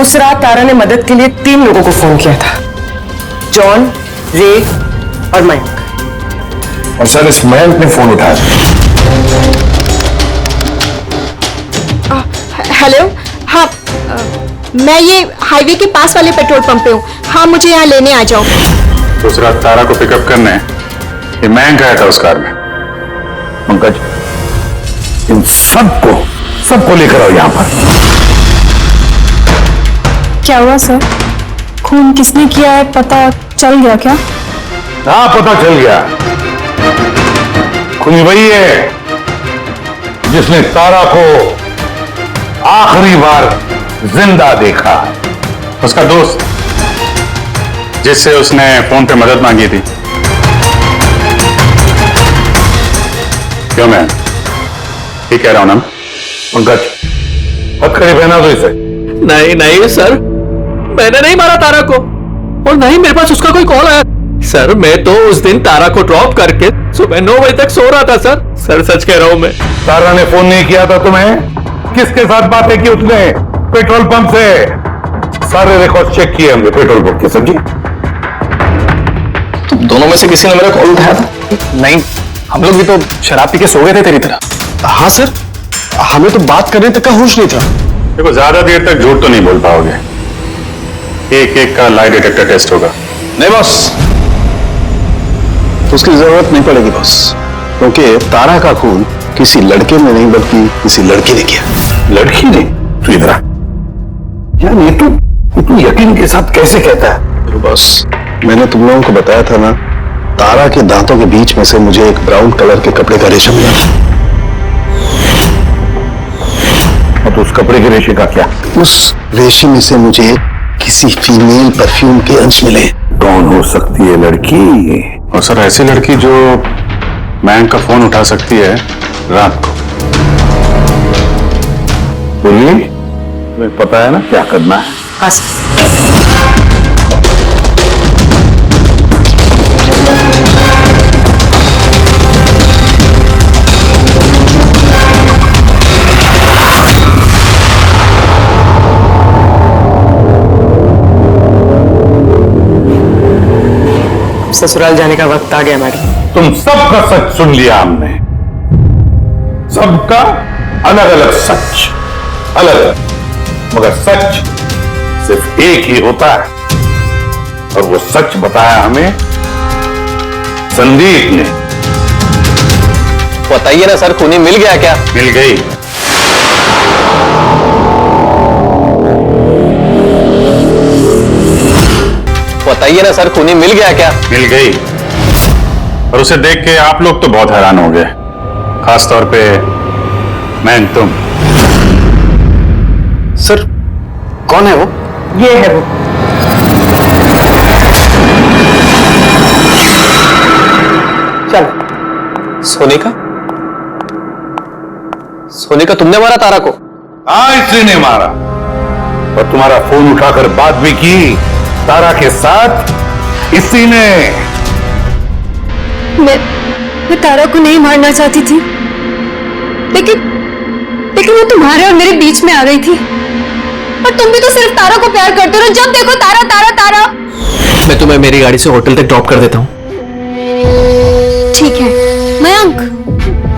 उस रात तारा ने मदद के लिए 3 लोगों को फोन किया था, जॉन, रे और मयंक। और सर इस मयंक ने फोन उठाया। हेलो, हाँ मैं ये हाईवे के पास वाले पेट्रोल पंप पे हूँ। हाँ मुझे यहाँ लेने आ जाओ। उस रात तारा को पिकअप करने ये मयंक आया था उस कार में। पंकज, इन सबको लेकर आओ यहाँ पर। क्या हुआ सर? खून किसने किया है पता चल गया क्या? हाँ पता चल गया, खुनी वही है जिसने तारा को आखिरी बार जिंदा देखा। उसका दोस्त जिससे उसने फोन पे मदद मांगी थी। क्यों मैं ठीक कह रहा हूं ना? पंकज, हथकड़ी पहना दो इसे। नहीं सर, मैंने नहीं मारा तारा को, और नहीं मेरे पास उसका कोई कॉल आया। सर मैं तो उस दिन तारा को ड्रॉप करके सुबह 9 बजे तक सो रहा था सर। सर सच कह रहा हूं मैं। तारा ने फोन नहीं किया था तुम्हें? किसके साथ बातें की उसने? पेट्रोल पंप से। सारे रिकॉर्ड चेक किए हमने पेट्रोल पंप के। समझी? तो दोनों में से किसी ने मेरा कॉल उठाया था? नहीं, हम लोग भी तो शराब पी के सो गए थे तेरी तरह। हाँ सर, हमें तो बात करने तक का होश नहीं था। देखो ज्यादा देर तक झूठ तो नहीं बोल पाओगे, एक का लाई डिटेक्टर टेस्ट होगा। नहीं बॉस, तो उसकी जरूरत नहीं पड़ेगी बॉस, क्योंकि तारा का खून किसी लड़के ने नहीं बल्कि किसी लड़की ने किया। लड़की ने? तू इधर आ। यार ये तू इतनी यकीन के साथ कैसे कहता है? बॉस, मैंने तुम लोगों को बताया था ना, तारा के दांतों के बीच में से मुझे एक ब्राउन कलर के कपड़े का रेशा मिला। और तो उस कपड़े के रेशे का क्या? उस रेशे में से मुझे किसी फीमेल परफ्यूम के अंश मिले। कौन हो सकती है लड़की? और सर ऐसी लड़की जो मयंक का फोन उठा सकती है रात को। बोलिए, तुम्हें पता है ना क्या करना है? हाँ ससुराल जाने का वक्त आ गया मैडम। तुम सबका सच सुन लिया हमने, सबका अलग अलग सच, अलग, मगर सच सिर्फ एक ही होता है, और वो सच बताया हमें संदीप ने। बताइए ना सर, खूनी मिल गया क्या? मिल गई। बताइए ना सर, खूनी मिल गया क्या? मिल गई, और उसे देख के आप लोग तो बहुत हैरान हो गए, खास तौर पे मैं तुम। सर कौन है वो? ये है वो। चलो। सोनिका तुमने मारा तारा को? हाँ, इसी ने मारा। और तुम्हारा फोन उठाकर बात भी की तारा के साथ इसी ने। मैं तारा को नहीं मारना चाहती थी, लेकिन वो तुम्हारे और मेरे बीच में आ गई थी। और तुम भी तो सिर्फ तारा को प्यार करते हो, जब देखो तारा तारा तारा। मैं तुम्हें मेरी गाड़ी से होटल तक ड्रॉप कर देता हूँ। ठीक है। मयंक,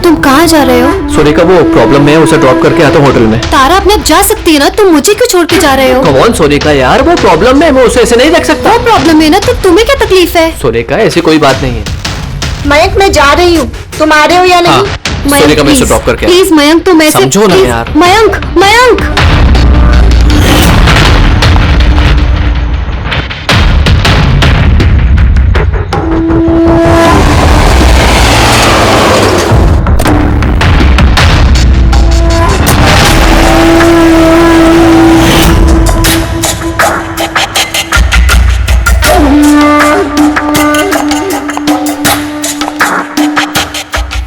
तुम कहाँ जा रहे हो? सोनिका वो प्रॉब्लम में है, उसे ड्रॉप करके आता हूँ होटल में। तारा अपने आप जा सकती है ना, तुम मुझे क्यों छोड़ के जा रहे हो? कम ऑन सोनिका यार, वो प्रॉब्लम में है, मैं उसे ऐसे नहीं रख सकता। वो प्रॉब्लम है ना, तो तुम्हें क्या तकलीफ है? सोनिका ऐसी कोई बात नहीं है। मयंक मैं जा रही हूँ, तुम आ रहे हो या नहीं? हाँ, सोनिका मैं उसे ड्रॉप करके प्लीज मयंक, तुम ऐसे समझो ना यार। मयंक मयंक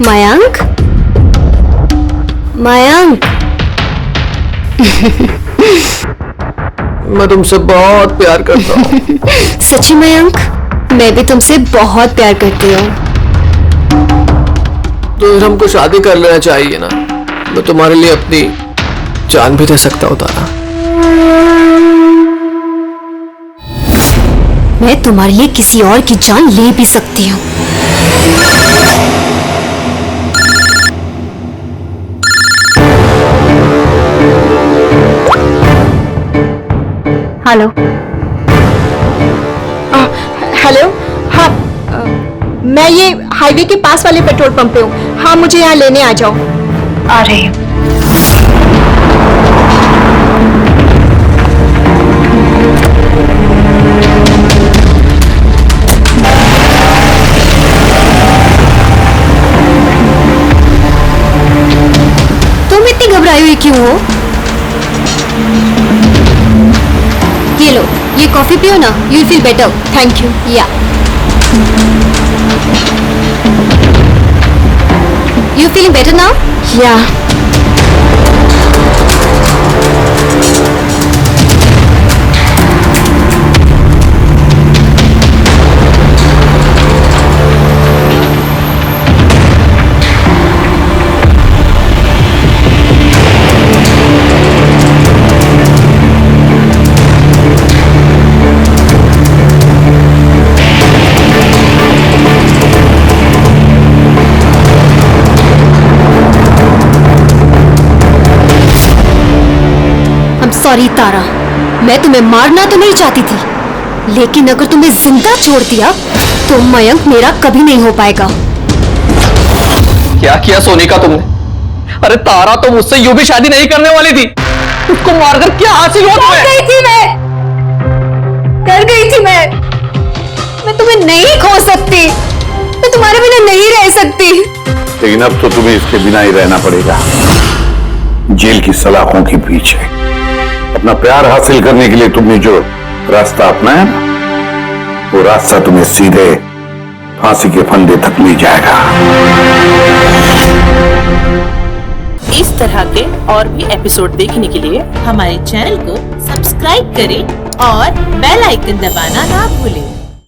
मयंक मयंक मैं तुमसे बहुत प्यार करता हूँ। सच्ची मयंक, मैं भी तुमसे बहुत प्यार करती हूँ। तो हमको शादी कर लेना चाहिए ना, मैं तुम्हारे लिए अपनी जान भी दे सकता हूँ तारा। मैं तुम्हारे लिए किसी और की जान ले भी सकती हूँ। Hello hello. हाँ मैं ये हाईवे के पास वाले पेट्रोल पंप पे हूँ। हाँ मुझे यहाँ लेने आ जाओ। आ रही हूँ। तुम इतनी घबराई हुई क्यों हो? ये लो, ये कॉफी पियो ना, you feel better. Thank you. या यू फीलिंग बेटर नाउ? या सॉरी तारा, मैं तुम्हें मारना तो नहीं चाहती थी, लेकिन अगर तुम्हें जिंदा छोड़ दिया तो मयंक मेरा कभी नहीं हो पाएगा। क्या किया सोनिका तुमने? अरे तारा तो मुझसे यूं भी शादी नहीं करने वाली थी, उसको मारकर क्या हासिल हुआ तुम्हें? कर गई थी मैं तुम्हें नहीं खो सकती, मैं तुम्हारे बिना नहीं रह सकती। लेकिन अब तो तुम्हें इसके बिना ही रहना पड़ेगा, जेल की सलाखों के पीछे। अपना प्यार हासिल करने के लिए तुमने जो रास्ता अपनाया ना, वो रास्ता तुम्हें सीधे फांसी के फंदे तक ले जाएगा। इस तरह के और भी एपिसोड देखने के लिए हमारे चैनल को सब्सक्राइब करें और बेल आइकन दबाना ना भूलें।